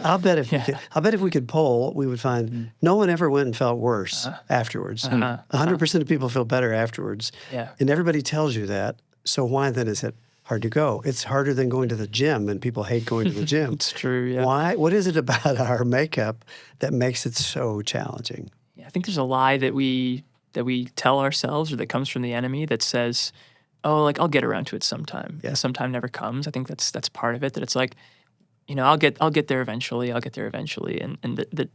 I'll bet if we could poll, we would find no one ever went and felt worse afterwards. 100% of people feel better afterwards. Yeah. And everybody tells you that. So why then is it hard to go? It's harder than going to the gym, and people hate going to the gym. It's true, yeah. Why? What is it about our makeup that makes it so challenging? Yeah, I think there's a lie that we tell ourselves, or that comes from the enemy, that says, oh, like I'll get around to it sometime. Yeah. Sometime never comes. I think that's part of it, that it's like, I'll get there eventually. I'll get there eventually, and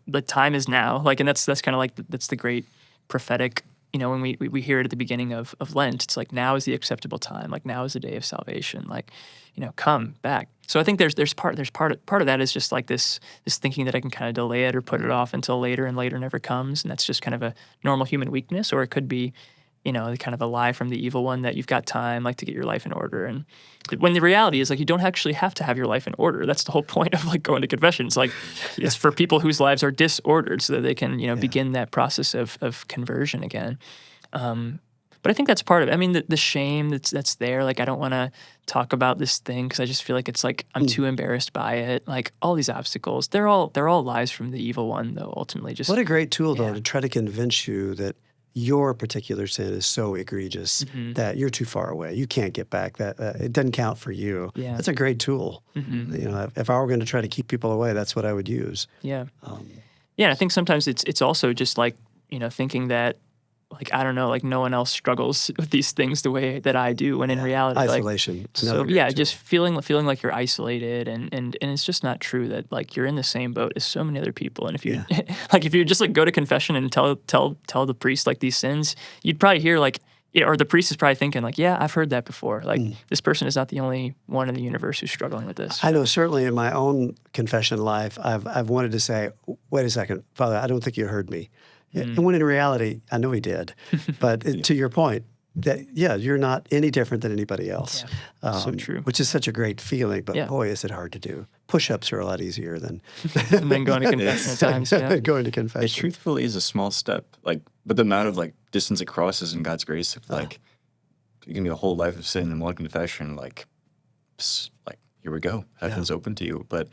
the time is now. Like, and that's kind of like that's the great prophetic. When we hear it at the beginning of Lent, it's like now is the acceptable time. Like now is the day of salvation. Like, come back. So I think there's part of that is just like this thinking that I can kind of delay it or put it off until later, and later never comes, and that's just kind of a normal human weakness, or it could be, kind of a lie from the evil one that you've got time, like, to get your life in order. And when the reality is, like, you don't actually have to have your life in order. That's the whole point of, like, going to confession. It's like, it's for people whose lives are disordered so that they can, begin that process of conversion again. But I think that's part of it. I mean, the shame that's there, like, I don't want to talk about this thing because I just feel like it's like I'm too embarrassed by it. Like, all these obstacles, they're all lies from the evil one, though, ultimately. Just what a great tool, though, to try to convince you that your particular sin is so egregious that you're too far away. You can't get back. That it doesn't count for you. Yeah. That's a great tool. You know, if I were going to try to keep people away, that's what I would use. Yeah. Yeah, and I think sometimes it's also just like, thinking that, like, I don't know, like no one else struggles with these things the way that I do, when in reality, Isolation. like, so yeah, just feeling like you're isolated, and it's just not true that like you're in the same boat as so many other people. And if you like, if you just like go to confession and tell the priest like these sins, you'd probably hear like, or the priest is probably thinking like, yeah, I've heard that before. Like this person is not the only one in the universe who's struggling with this. I know certainly in my own confession life, I've wanted to say, wait a second, Father, I don't think you heard me. And when in reality, I know he did. But to your point, that you're not any different than anybody else. Yeah. So true. Which is such a great feeling, but boy, is it hard to do. Push-ups are a lot easier than and then going to confession at times. Yeah. going to confession. It truthfully is a small step, like, but the amount of like distance it crosses in God's grace, like, you can be a whole life of sin in one confession, like here we go, heaven's open to you. But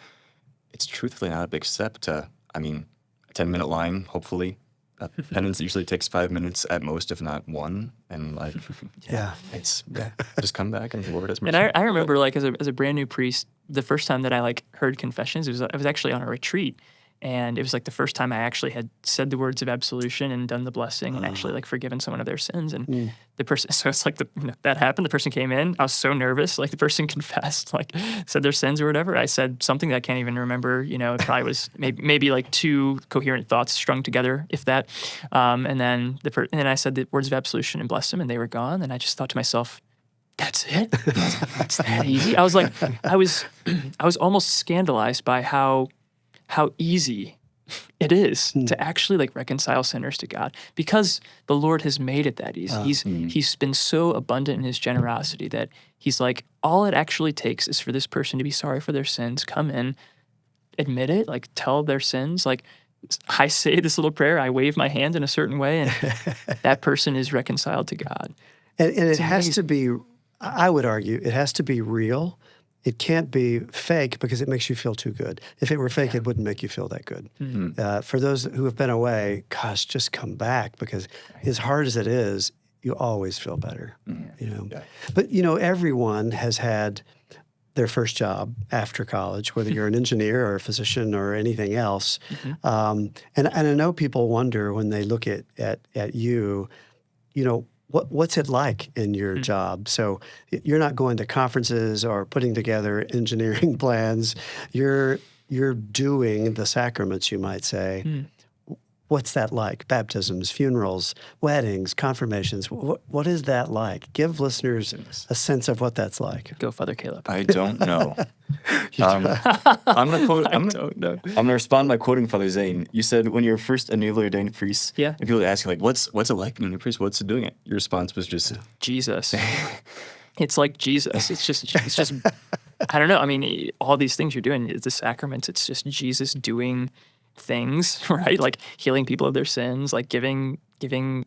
it's truthfully not a big step to, I mean, a 10-minute line, hopefully. Penance usually takes 5 minutes at most, if not one, and like, it's just come back and the Lord has mercy. And I remember like as a brand new priest, the first time that I like heard confessions, I was actually on a retreat, and it was like the first time I actually had said the words of absolution and done the blessing and actually like forgiven someone of their sins. And the person, so it's like that happened. The person came in. I was so nervous. Like the person confessed, like said their sins or whatever. I said something that I can't even remember. It probably was maybe like 2 coherent thoughts strung together, if that. And then and then I said the words of absolution and blessed them, and they were gone. And I just thought to myself, that's it? That's that easy? I was like, I was almost scandalized by how easy it is to actually like reconcile sinners to God, because the Lord has made it that easy. He's been so abundant in his generosity that he's like, all it actually takes is for this person to be sorry for their sins, come in, admit it, like tell their sins, like I say this little prayer, I wave my hand in a certain way, and that person is reconciled to God. And it has to be, I would argue, it has to be real. It can't be fake, because it makes you feel too good. If it were fake, it wouldn't make you feel that good. For those who have been away, gosh, just come back, because as hard as it is, you always feel better. But everyone has had their first job after college, whether you're an engineer or a physician or anything else. And I know people wonder when they look at you, what's it like in your job? So you're not going to conferences or putting together engineering plans. You're doing the sacraments, you might say. What's that like? Baptisms, funerals, weddings, confirmations. What is that like? Give listeners a sense of what that's like. Go, Father Caleb. I don't know. I'm gonna respond by quoting Father Zane. You said when you're first a newly ordained priest, and people ask you like, "What's it like being a priest? What's it doing it?" Your response was just Jesus. It's like Jesus. It's just I don't know. I mean, all these things you're doing, the sacraments. It's just Jesus doing things, right? Like healing people of their sins, like giving him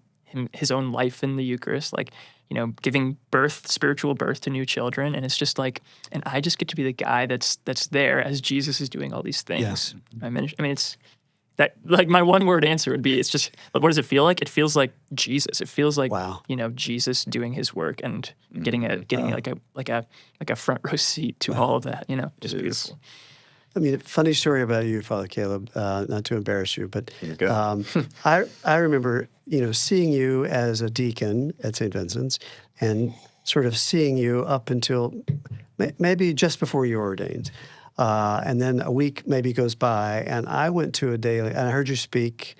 his own life in the Eucharist, like, giving spiritual birth to new children. And it's just like, and I just get to be the guy that's there as Jesus is doing all these things. I mean, it's that, like, my one word answer would be, it's just, what does it feel like? It feels like Jesus. It feels like, Jesus doing his work and getting like a front row seat to all of that, just beautiful. I mean, funny story about you, Father Caleb, not to embarrass you, but I remember, seeing you as a deacon at St. Vincent's and sort of seeing you up until maybe just before you were ordained. And then a week maybe goes by, and I went to a daily, and I heard you speak,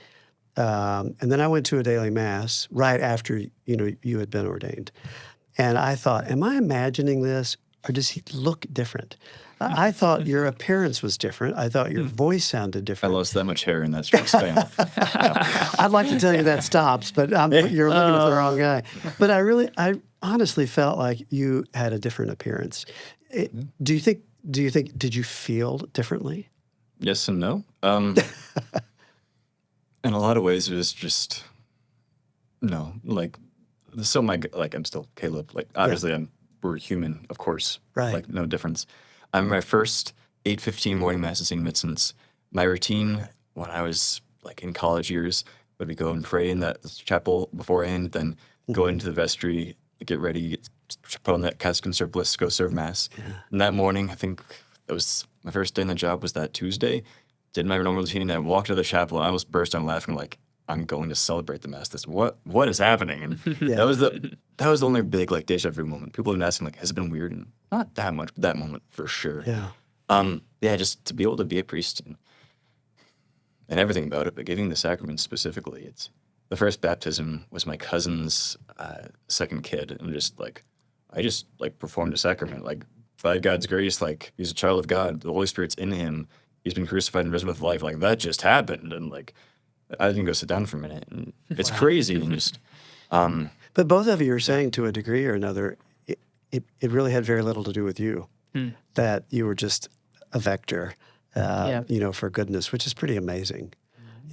and then I went to a daily mass right after, you had been ordained. And I thought, am I imagining this, or does he look different? I thought your appearance was different. I thought your voice sounded I different. lost that much hair in that short span. I'd like to tell you that stops, but you're looking at the wrong guy. But I honestly felt like you had a different appearance. Do you think? Did you feel differently? Yes and no. In a lot of ways, it was just no. Like, so I'm still Caleb. Like, obviously, we're human, of course. Right. Like, no difference. My first 8:15 morning mass at St. Vincent's. My routine when I was like in college years would we go and pray in that chapel beforehand, then go into the vestry, get ready, put on that cassock and surplice, go serve mass. And that morning, I think that was my first day in the job was that Tuesday. Did my normal routine, and I walked to the chapel, and I almost burst out laughing, like, I'm going to celebrate the mass. What is happening? And that was the only big like deja vu moment. People have been asking like, has it been weird? And not that much, but that moment for sure. Yeah. Just to be able to be a priest and everything about it, but giving the sacraments specifically, it's the first baptism was my cousin's second kid, and I just performed a sacrament, like by God's grace, like he's a child of God, the Holy Spirit's in him, he's been crucified and risen with life, like that just happened, and like I didn't go sit down for a minute, and it's crazy, and just. But both of you are saying to a degree or another, it really had very little to do with you, that you were just a vector, for goodness, which is pretty amazing.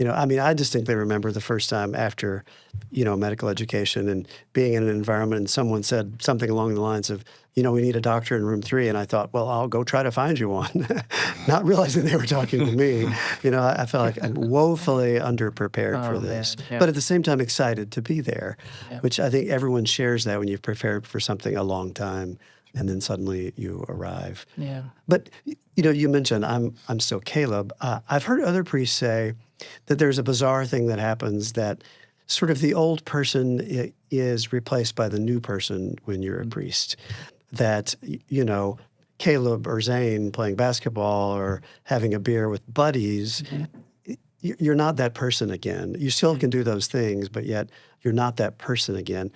I mean, I distinctly remember the first time after, medical education and being in an environment and someone said something along the lines of, we need a doctor in room 3. And I thought, well, I'll go try to find you one, not realizing they were talking to me. I felt like I'm woefully underprepared for this, but at the same time excited to be there, which I think everyone shares that when you've prepared for something a long time and then suddenly you arrive. Yeah. But, you mentioned I'm still Caleb. I've heard other priests say that there's a bizarre thing that happens that sort of the old person is replaced by the new person when you're a priest. That, Caleb or Zane playing basketball or having a beer with buddies, you're not that person again. You still can do those things, but yet you're not that person again.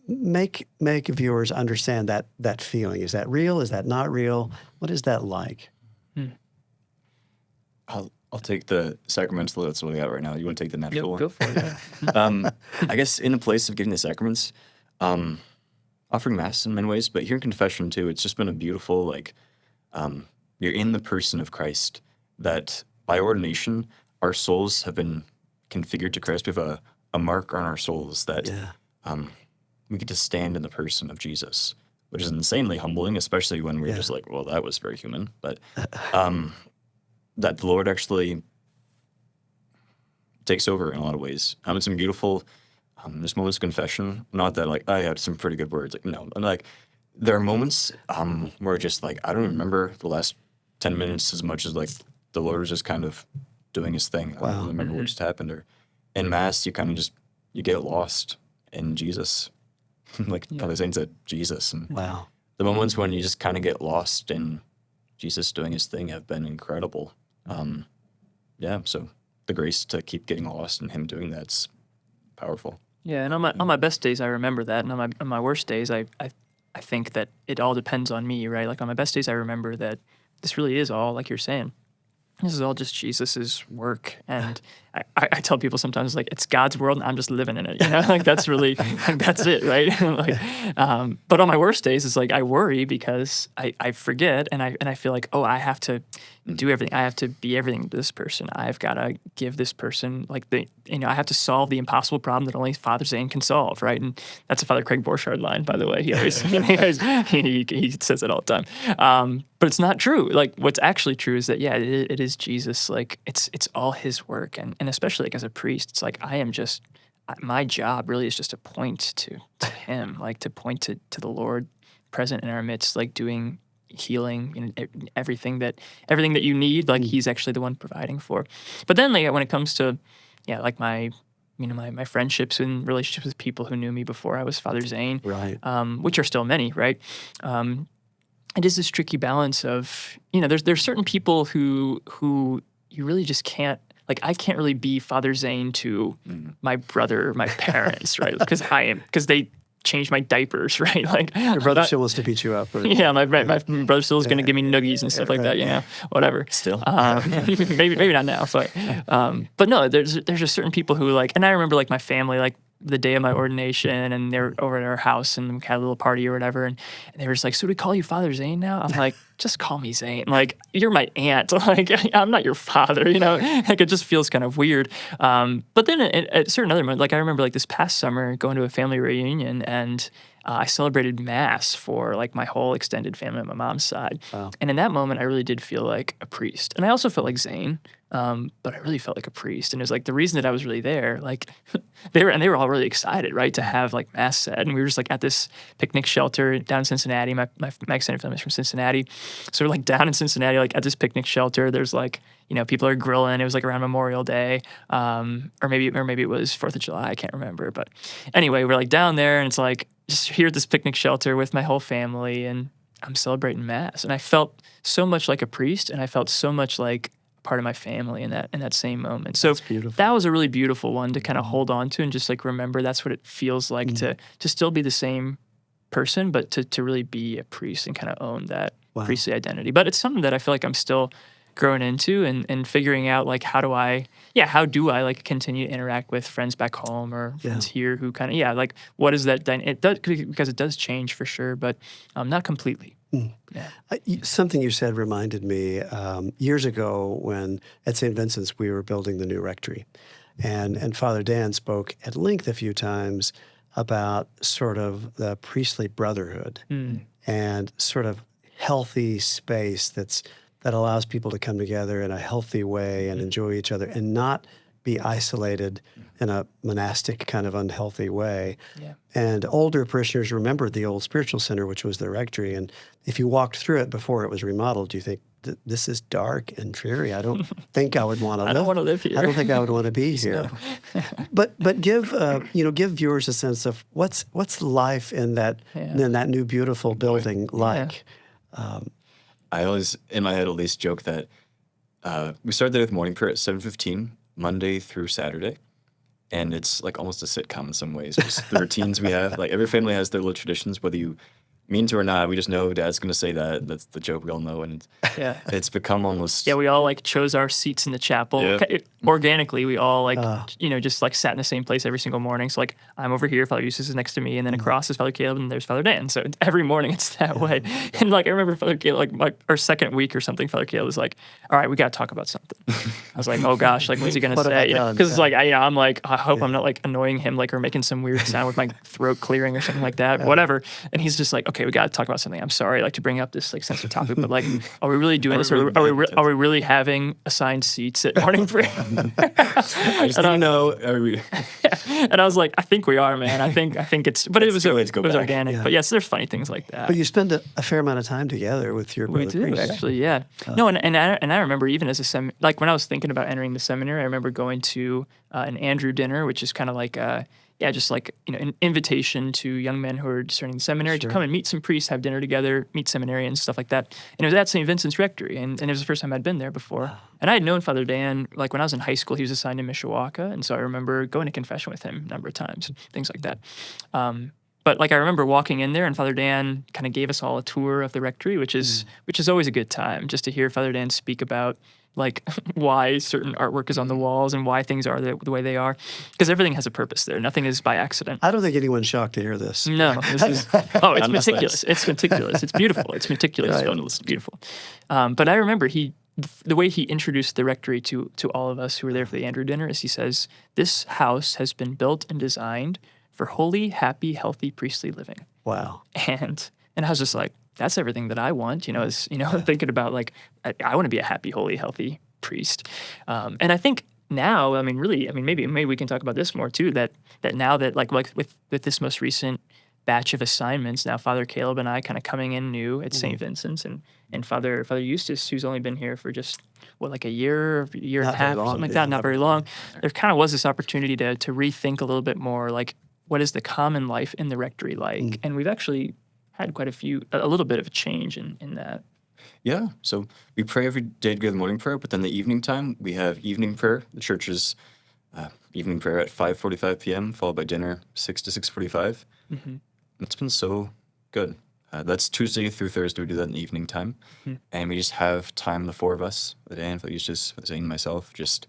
Make viewers understand that feeling. Is that real? Is that not real? What is that like? I'll take the sacraments that's what we got right now. You want to take the natural one? Go for it. I guess in the place of getting the sacraments, offering mass in many ways, but here in confession too, it's just been a beautiful, you're in the person of Christ, that by ordination, our souls have been configured to Christ. We have a mark on our souls that we get to stand in the person of Jesus, which is insanely humbling, especially when we're just like, well, that was very human. But that the Lord actually takes over in a lot of ways. It's some beautiful, there's moments of confession. Not that I had some pretty good words. No, there are moments where just I don't remember the last 10 minutes as much as the Lord was just kind of doing his thing. I don't remember what just happened. Or in Mass, you kind of you get lost in Jesus. Father Zane said, Jesus. And the moments when you just kind of get lost in Jesus doing his thing have been incredible. So the grace to keep getting lost in him doing that's powerful. Yeah, and on my best days, I remember that, and on my worst days, I think that it all depends on me, right? Like on my best days, I remember that this really is all, like you're saying, this is all just Jesus's work, and I tell people sometimes it's God's world, and I'm just living in it. That's really that's it, right? But on my worst days, it's I worry because I forget, and I feel I have to do everything. I have to be everything to this person. I've got to give this person I have to solve the impossible problem that only Father Zane can solve, right? And that's a Father Craig Borchardt line, by the way. He always he says it all the time. But it's not true. What's actually true is that it is Jesus. It's all his work, and especially as a priest, it's I am just my job really is just to point to him, to point to the Lord present in our midst, doing healing, everything that you need, he's actually the one providing for. But then when it comes to my friendships and relationships with people who knew me before I was Father Zane, right? Which are still many, right? It is this tricky balance of there's certain people who you really just can't. I can't really be Father Zane to my brother or my parents, right? Because they changed my diapers, right? Your brother still wants to beat you up. Or, my brother still is going to give me noogies and stuff like that, whatever. Still, maybe not now, but no, there's just certain people who and I remember my family the day of my ordination, and they were over at our house, and we had a little party or whatever, and they were just so we call you Father Zane now? I'm just call me Zane. You're my aunt. I'm not your father, it just feels kind of weird. But then at certain other moments, I remember this past summer going to a family reunion, and I celebrated Mass for like my whole extended family on my mom's side. Wow. And in that moment, I really did feel like a priest. And I also felt like Zane, but I really felt like a priest. And it was like the reason that I was really there, like they were all really excited, right, to have like Mass said. And we were just like at this picnic shelter down in Cincinnati. My extended family is from Cincinnati. So we're like down in Cincinnati, like at this picnic shelter. There's like, people are grilling. It was like around Memorial Day, or maybe it was 4th of July. I can't remember. But anyway, we're like down there, and it's like just here at this picnic shelter with my whole family, and I'm celebrating Mass. And I felt so much like a priest, and I felt so much like part of my family in that same moment. So that was a really beautiful one to kind of hold on to and just like remember that's what it feels like to still be the same person, but to really be a priest and kind of own that priestly identity. But it's something that I feel like I'm still growing into and figuring out like how do I like continue to interact with friends back home or friends here who kind of like what is that it does, because it does change for sure, but not completely. Yeah. Something you said reminded me years ago when at St. Vincent's we were building the new rectory, and Father Dan spoke at length a few times about sort of the priestly brotherhood and sort of healthy space that allows people to come together in a healthy way and enjoy each other and not be isolated in a monastic kind of unhealthy way. Yeah. And older parishioners remembered the old spiritual center, which was the rectory. And if you walked through it before it was remodeled, you think, this is dark and dreary. I don't think I would want to live. I don't want to live here. I don't think I would want to be here. But give viewers a sense of what's life in that new beautiful building like. I always, in my head at least, joke that we started there with morning prayer at 7:15, Monday through Saturday. And it's like almost a sitcom in some ways. Just the routines we have. Like every family has their little traditions, whether you mean to or not. We just know Dad's going to say that. That's the joke we all know. And it's become almost... Yeah, we all like chose our seats in the chapel. Yeah. Organically, we all like, just like sat in the same place every single morning. So like I'm over here, Father Eustace is next to me, and then across is Father Caleb, and there's Father Dan. So every morning it's that way. And like I remember Father Caleb, like our second week or something, Father Caleb was like, all right, we got to talk about something. I was like, oh gosh, like what's he going to say? Because it's like, I'm like, I hope I'm not like annoying him, like, or making some weird sound with my throat clearing or something like that, whatever. And he's just like, okay, we got to talk about something. I'm sorry, like to bring up this like sensitive topic, but like, are we really doing this? Are we really having assigned seats at morning prayer? I just don't know. And I was like, I think we are, man. I think it's, but it was organic. But yes, there's funny things like that. But you spend a fair amount of time together with your brother. We do, actually, yeah. No, and I remember even as like when I was thinking about entering the seminary, I remember going to an Andrew dinner, which is kind of like just like, an invitation to young men who are discerning the seminary to come and meet some priests, have dinner together, meet seminarians, stuff like that. And it was at St. Vincent's Rectory, and it was the first time I'd been there before. Wow. And I had known Father Dan, like when I was in high school, he was assigned to Mishawaka, and so I remember going to confession with him a number of times, things like that. But like I remember walking in there, and Father Dan kind of gave us all a tour of the rectory, which is always a good time, just to hear Father Dan speak about like why certain artwork is on the walls and why things are the way they are, because everything has a purpose there. Nothing is by accident. I don't think anyone's shocked to hear this. No, it's meticulous. It's meticulous. It's beautiful. It's meticulous. Right. It's beautiful. But I remember the way he introduced the rectory to all of us who were there for the Andrew dinner is he says, "This house has been built and designed for holy, happy, healthy, priestly living." Wow. And I was just like, that's everything that I want, thinking about like, I want to be a happy, holy, healthy priest. And I think now, maybe we can talk about this more too, that now that like with this most recent batch of assignments, now Father Caleb and I kind of coming in new at St. Vincent's and Father Eustace, who's only been here for just, like a year and a half or something like that, not very long. There kind of was this opportunity to rethink a little bit more, like, what is the common life in the rectory like? And we've actually had quite a little bit of a change in that. Yeah, so we pray every day together morning prayer, but then the evening time, we have evening prayer. The church's evening prayer at 5:45 p.m., followed by dinner, 6 to 6:45. Mm-hmm. It's been so good. That's Tuesday through Thursday, we do that in the evening time. Mm-hmm. And we just have time, the four of us, the Dan, Father Eustace, Father Zane, and myself, just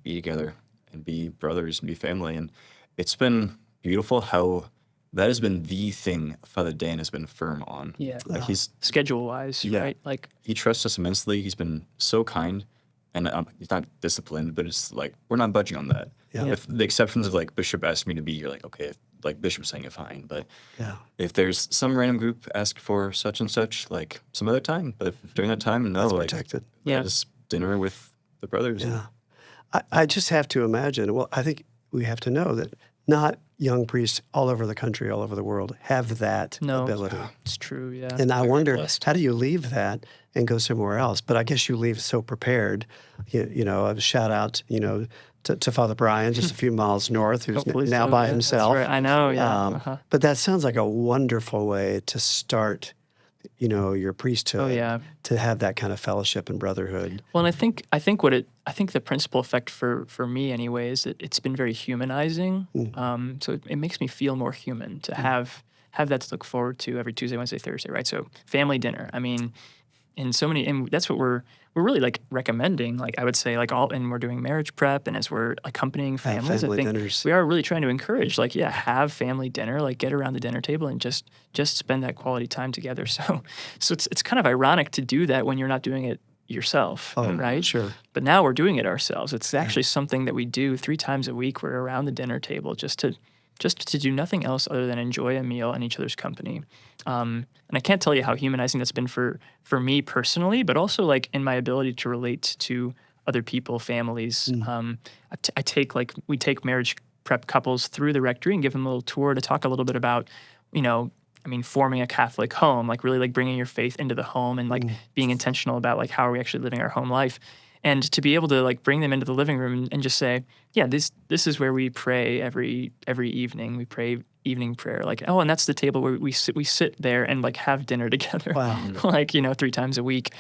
be together and be brothers and be family. And it's been beautiful how that has been the thing Father Dan has been firm on. Yeah. Like he's schedule-wise, right? Like he trusts us immensely. He's been so kind, and he's not disciplined, but it's like we're not budging on that. Yeah. With the exceptions of like Bishop asked me to be here, like, okay, if like bishop saying it, fine. But Yeah. if there's some random group ask for such and such, like some other time, but during that time, no, That's like protected. Yeah. just dinner with the brothers. Yeah. I just have to imagine, well, I think we have to know that not young priests all over the country, all over the world have that No. ability. It's true. Yeah. And I wonder, blessed. how do you leave that and go somewhere else? But I guess you leave so prepared. A shout out, to Father Brian, just a few miles north, who's Hopefully now so, by yeah. himself. That's right. I know. Yeah. But that sounds like a wonderful way to start, your priesthood. Oh, yeah. To have that kind of fellowship and brotherhood. Well, and I think the principal effect for me anyway is that it's been very humanizing. So it makes me feel more human to have that to look forward to every Tuesday, Wednesday, Thursday, right? So family dinner. I mean, and that's what we're really like recommending. Like I would say, like and we're doing marriage prep, and as we're accompanying Have families, family I think dinners. we are really trying to encourage, like, have family dinner, like get around the dinner table and just spend that quality time together. So it's kind of ironic to do that when you're not doing it yourself, right? Sure. But now we're doing it ourselves. It's actually something that we do 3 times a week. We're around the dinner table just to do nothing else other than enjoy a meal and each other's company. And I can't tell you how humanizing that's been for me personally, but also like in my ability to relate to other people, families. We take marriage prep couples through the rectory and give them a little tour to talk a little bit about, forming a Catholic home, like really like bringing your faith into the home and like being intentional about like how are we actually living our home life. And to be able to like bring them into the living room and just say, yeah, this is where we pray every evening. We pray evening prayer. Like, and that's the table where we sit there and like have dinner together. Wow. Like, 3 times a week.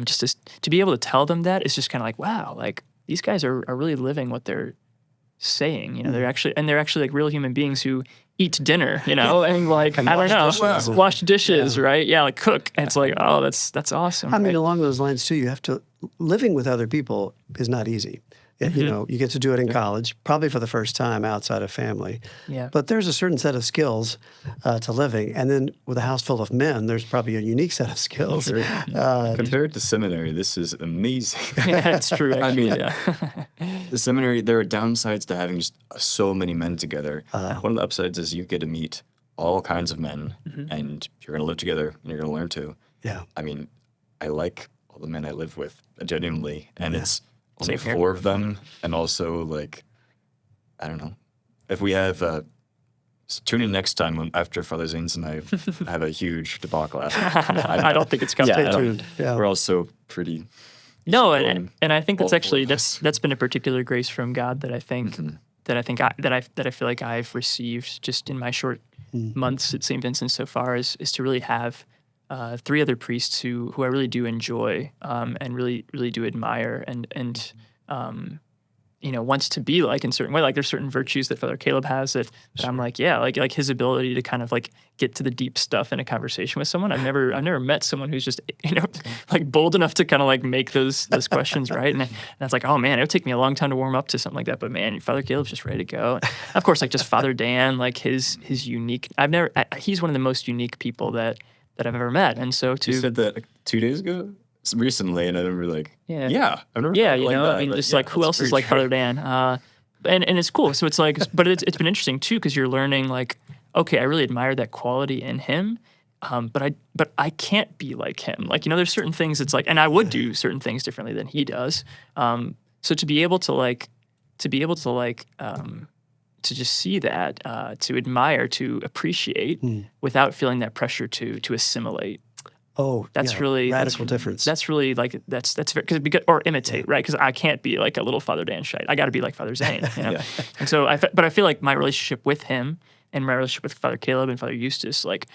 Just to be able to tell them that is just kind of like, wow, like these guys are really living what they're saying. They're actually like real human beings who eat dinner, and like, I don't know, wash dishes, right? Yeah, like cook. And it's like, oh, that's awesome. I mean, right? along those lines too, living with other people is not easy. You get to do it in college, probably for the first time outside of family. Yeah. But there's a certain set of skills to living. And then with a house full of men, there's probably a unique set of skills. Compared to seminary, this is amazing. Yeah, it's true. I Actually, mean, the seminary, there are downsides to having just so many men together. One of the upsides is you get to meet all kinds of men, and you're going to live together, and you're going to learn to. Yeah. I mean, I like all the men I live with, genuinely, and it's only Same here. 4 of them, and also, like, I don't know. If we have, tune in next time after Father Zane's and I have a huge debacle. I don't think it's coming. Yeah, Stay tuned. Yeah. We're also pretty. No, going and I think that's all actually for us. that's been a particular grace from God that I think that I feel like I've received just in my short months at St. Vincent so far is to really have 3 other priests who I really do enjoy and really do admire and wants to be like in certain way. Like there's certain virtues that Father Caleb has that I'm like, yeah, like his ability to kind of like get to the deep stuff in a conversation with someone. I've never met someone who's just like bold enough to kind of like make those questions right. And it's like, oh man, it would take me a long time to warm up to something like that. But man, Father Caleb's just ready to go. And of course, like just Father Dan, like his unique. He's one of the most unique people that I've ever met. And so You said that like 2 days ago? Recently, and I remember like, I've never yeah, thought like that, but just yeah, like who that's else is very like true. Father Dan? And it's cool. So it's like, but it's been interesting too because you're learning like, okay, I really admire that quality in him, but I can't be like him. Like there's certain things it's like, and I would do certain things differently than he does. So to be able to just see that, to admire, to appreciate, without feeling that pressure to assimilate. Oh, That's yeah, really radical difference. That's really like that's very, or imitate, right? Because I can't be like a little Father Dan shite. I got to be like Father Zane, Yeah. And so but I feel like my relationship with him and my relationship with Father Caleb and Father Eustace, like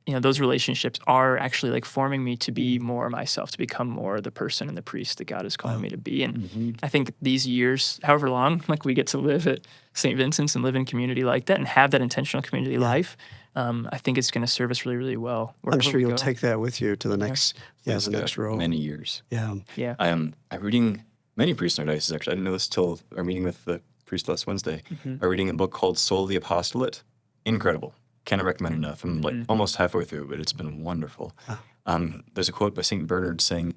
those relationships are actually like forming me to be more myself, to become more the person and the priest that God is calling me to be. And I think these years, however long, like we get to live at St. Vincent's and live in community like that and have that intentional community life. I think it's going to serve us really, really well. I'm sure we you'll go. take that with you to the next, It's the next role. many years. Yeah. Yeah. I'm reading many priests in our diocese, actually. I didn't know this till our meeting with the priest last Wednesday. I'm reading a book called Soul of the Apostolate. Incredible. Cannot recommend enough. I'm like almost halfway through, but it's been wonderful. There's a quote by St. Bernard saying,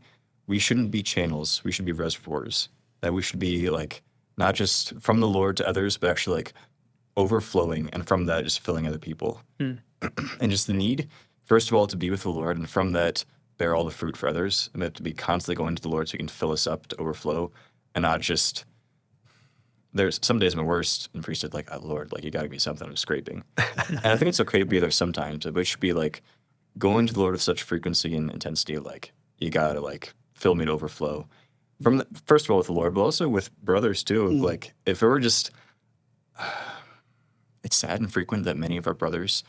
we shouldn't be channels, we should be reservoirs. That we should be like, not just from the Lord to others, but actually like overflowing, and from that, just filling other people. And just the need, first of all, to be with the Lord, and from that, bear all the fruit for others, and that to be constantly going to the Lord so he can fill us up to overflow, and not just, there's some days my worst in priesthood, like, oh, Lord, like, you got to be something I'm scraping. And I think it's okay to be there sometimes, but it should be like going to the Lord with such frequency and intensity, like, you got to, like, fill me to overflow. From the, first of all, with the Lord, but also with brothers, too. Like, if it were just, it's sad and frequent that many of our brothers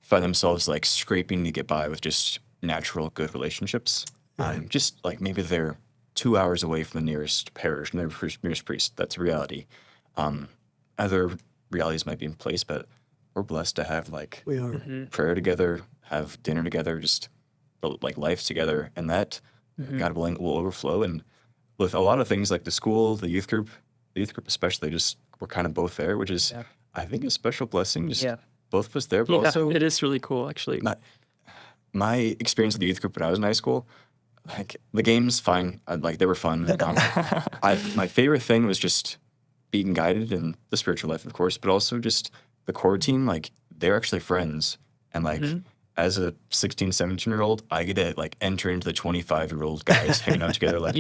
find themselves, like, scraping to get by with just natural good relationships. Just, like, maybe they're 2 hours away from the nearest parish and their nearest priest. That's a reality. Other realities might be in place, but we're blessed to have, like, We are. prayer together, have dinner together, just, like, life together. And that, God willing, will overflow. And with a lot of things like the school, the youth group especially, just we're kind of both there, which is, I think, a special blessing. Just both of us there, but also it is really cool, actually. my experience with the youth group when I was in high school, like, the games, fine, like, they were fun. My favorite thing was just being guided in the spiritual life, of course, but also just the core team. Like, they're actually friends, and, like, as a 16, 17-year-old, I get to, like, enter into the 25-year-old guys hanging out together. Like,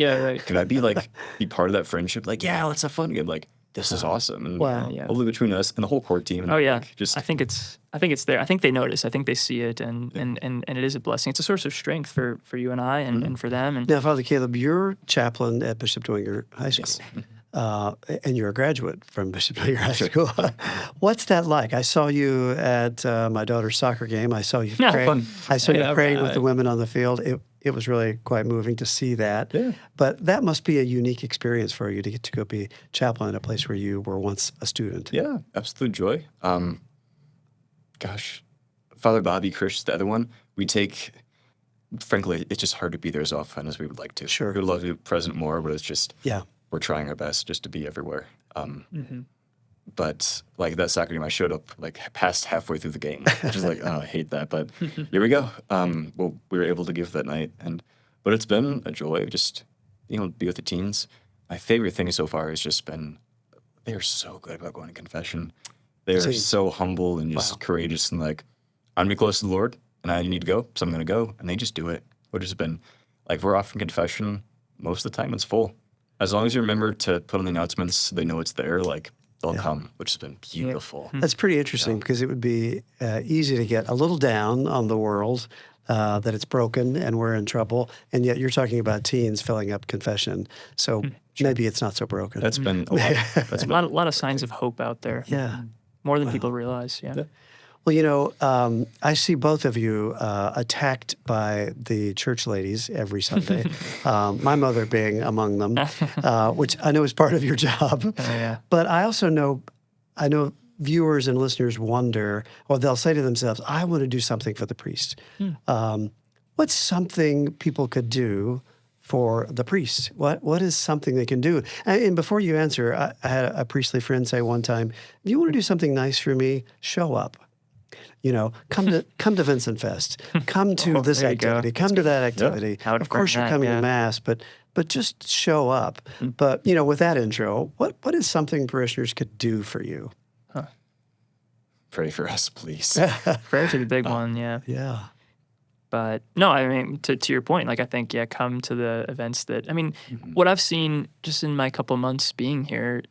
could I be part of that friendship? Like, yeah, let's have fun again. Like, this is awesome. And hopefully between us and the whole core team. Oh yeah, like, just I think it's there. I think they notice. I think they see it, and it is a blessing. It's a source of strength for you and I, and for them. And Now, Father Caleb, you're chaplain at Bishop Dwenger High School. And you're a graduate from Bishop Dwenger High School. What's that like? I saw you at my daughter's soccer game. I saw you praying. I saw you praying with the women on the field. It was really quite moving to see that. Yeah. But that must be a unique experience for you to get to go be chaplain at a place where you were once a student. Yeah, absolute joy. Gosh, Father Bobby, Chris, the other one, we take, frankly, it's just hard to be there as often as we would like to. Sure. We would love to be present more, but it's just, Yeah. we're trying our best just to be everywhere. But, like, that soccer game, I showed up, like, past halfway through the game, which is like, oh, I hate that, but here we go. Well, we were able to give that night, but it's been a joy just, be with the teens. My favorite thing so far has just been, they are so good about going to confession. They are so humble and just courageous, and, like, I'm going to be close to the Lord, and I need to go, so I'm going to go, and they just do it, which has been, like, we're off in confession, most of the time it's full. As long as you remember to put on the announcements so they know it's there, like, they'll come, which has been beautiful. That's pretty interesting because it would be easy to get a little down on the world, that it's broken and we're in trouble, and yet you're talking about teens filling up confession. So maybe it's not so broken. That's been a lot. That's a lot of signs of hope out there. Yeah. More than people realize. Yeah. Well, I see both of you attacked by the church ladies every Sunday, my mother being among them, which I know is part of your job. But I also know viewers and listeners wonder, or they'll say to themselves, I want to do something for the priest. What's something people could do for the priest? What is something they can do? And before you answer, I had a priestly friend say one time, if you want to do something nice for me, show up. Come to Vincent Fest, come to this activity, come to that activity. Of course, you're coming to Mass, but just show up. But with that intro, what is something parishioners could do for you? Pray for us, please. Prayer's a big one. Yeah. Yeah. But no, I mean, to your point, like, I think, come to the events that, I mean, what I've seen just in my couple months being here,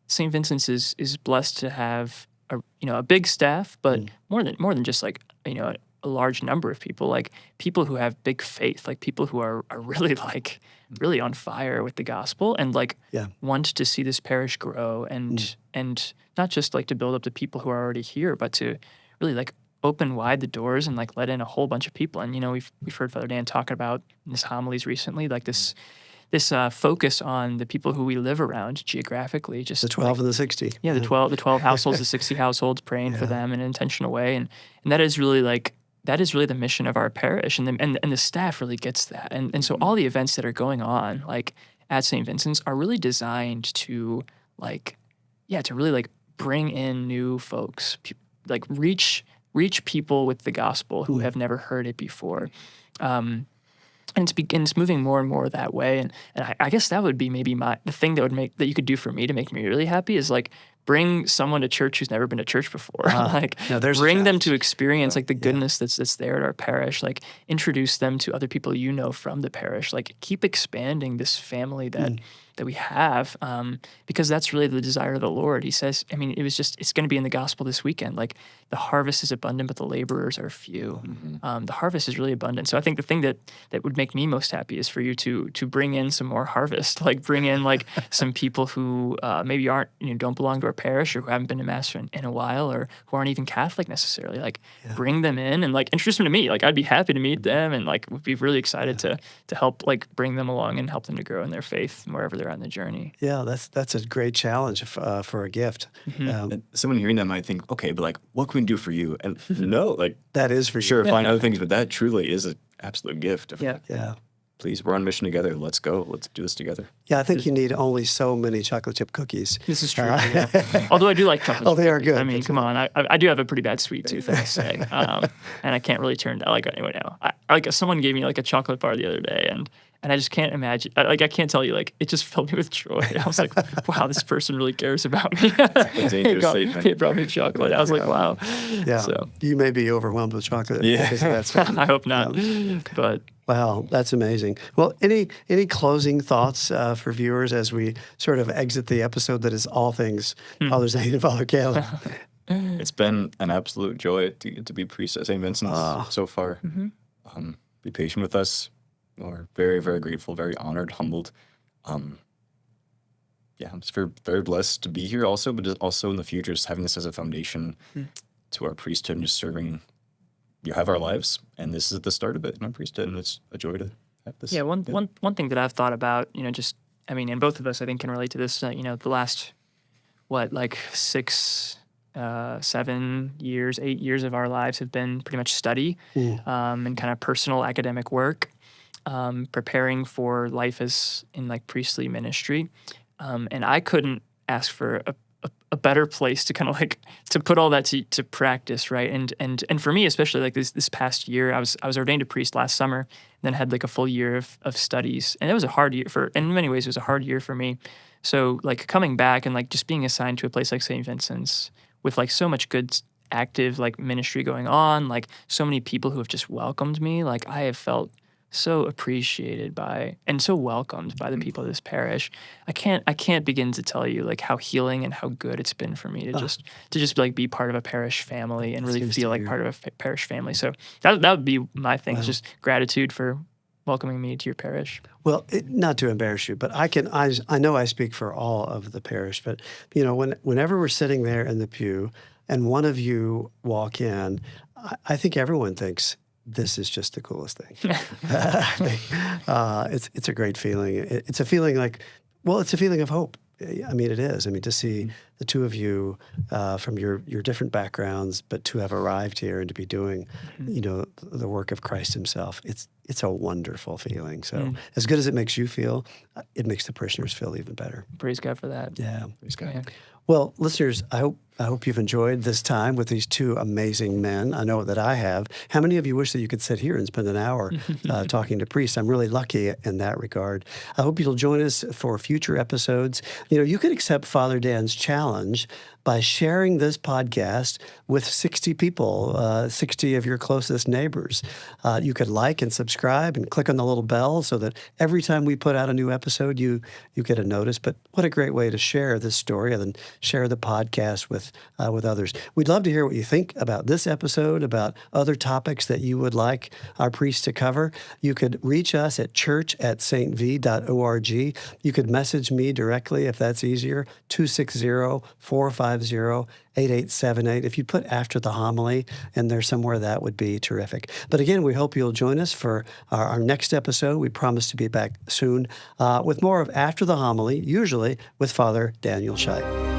St. Vincent's is blessed to have a big staff, but more than just, like, a large number of people, like people who have big faith, like people who are really, like, really on fire with the gospel, and, like, want to see this parish grow, and not just, like, to build up the people who are already here, but to really, like, open wide the doors and, like, let in a whole bunch of people. And we've heard Father Dan talking about in his homilies recently, like this focus on the people who we live around geographically, just the 12 and the 60. Yeah, the 12 households, the 60 households, praying for them in an intentional way, and that is really the mission of our parish, and the staff really gets that, and so all the events that are going on, like, at St. Vincent's, are really designed to, like, to really, like, bring in new folks, like, reach people with the gospel who have never heard it before. And it's moving more and more that way, and I guess that would be maybe the thing that you could do for me to make me really happy is, like, bring someone to church who's never been to church before. Like no, there's a bring them challenge. to experience like the goodness that's there at our parish. Like introduce them to other people you know from the parish. Like keep expanding this family that we have, because that's really the desire of the Lord. He says, I mean, it's going to be in the gospel this weekend. Like the harvest is abundant, but the laborers are few. The harvest is really abundant. So I think the thing that would make me most happy is for you to bring in some more harvest, like bring in like some people who maybe aren't, don't belong to our parish or who haven't been to mass in a while or who aren't even Catholic necessarily. Like bring them in and like introduce them to me. Like I'd be happy to meet them and like would be really excited to help like bring them along and help them to grow in their faith wherever they're on the journey. Yeah, that's a great challenge for a gift. And someone hearing that might think, okay, but like, what can we do for you? And no, like, That is for sure, you. find other things, but that truly is an absolute gift. Yeah. Yeah. Please, we're on mission together. Let's go. Let's do this together. Yeah, I think you need only so many chocolate chip cookies. This is true. Yeah. Although I do like chocolate. Oh, they are good. I mean, come on. I do have a pretty bad sweet tooth, I must say. And I can't really turn down. Like, anyway, now. Someone gave me like a chocolate bar the other day, and I just can't imagine. I can't tell you. Like, it just filled me with joy. I was like, wow, this person really cares about me. It brought me chocolate. I was like, wow. Yeah. So You may be overwhelmed with chocolate. Yeah. because of that stuff. I hope not. But Wow, that's amazing. Well, any closing thoughts for viewers as we sort of exit the episode that is all things Father Zane and Father Caleb? It's been an absolute joy to get to be priest at St. Vincent's so far. Be patient with us. We're very, very grateful, very honored, humbled. I'm just very, very blessed to be here also, but just also in the future, just having this as a foundation to our priesthood and just serving. You have our lives, and this is the start of it in our priesthood, and it's a joy to have this. yeah, one thing that I've thought about, and both of us I think can relate to this. The last 6, 7 years, 8 years of our lives have been pretty much study and kind of personal academic work, preparing for life as in like priestly ministry, and I couldn't ask for a better place to kind of like to put all that to practice, right? And for me especially, like this past year, I was ordained a priest last summer, and then had like a full year of studies, and it was a hard year in many ways it was a hard year for me. So like coming back and like just being assigned to a place like St. Vincent's with like so much good active like ministry going on, like so many people who have just welcomed me, like I have felt so appreciated by and so welcomed by the people of this parish. I can't begin to tell you like how healing and how good it's been for me to just like be part of a parish family and really feel like part of a parish family. So that would be my thing. It's just gratitude for welcoming me to your parish. Well, not to embarrass you, but I know I speak for all of the parish, but whenever we're sitting there in the pew and one of you walk in, I think everyone thinks, this is just the coolest thing. It's a great feeling. It's a feeling it's a feeling of hope. I mean, it is. I mean, to see the two of you from your different backgrounds, but to have arrived here and to be doing, the work of Christ himself, it's a wonderful feeling. So as good as it makes you feel, it makes the parishioners feel even better. Praise God for that. Yeah. Praise God. Yeah. Well, listeners, I hope you've enjoyed this time with these two amazing men. I know that I have. How many of you wish that you could sit here and spend an hour talking to priests? I'm really lucky in that regard. I hope you'll join us for future episodes. You could accept Father Dan's challenge by sharing this podcast with 60 people, 60 of your closest neighbors. You could like and subscribe and click on the little bell so that every time we put out a new episode, you get a notice. But what a great way to share this story and then share the podcast with others. We'd love to hear what you think about this episode, about other topics that you would like our priests to cover. You could reach us at church@stv.org. You could message me directly if that's easier, 260-450-8878. If you put after the homily in there somewhere, that would be terrific. But again, we hope you'll join us for our next episode. We promise to be back soon with more of After the Homily, usually with Father Daniel Scheidt.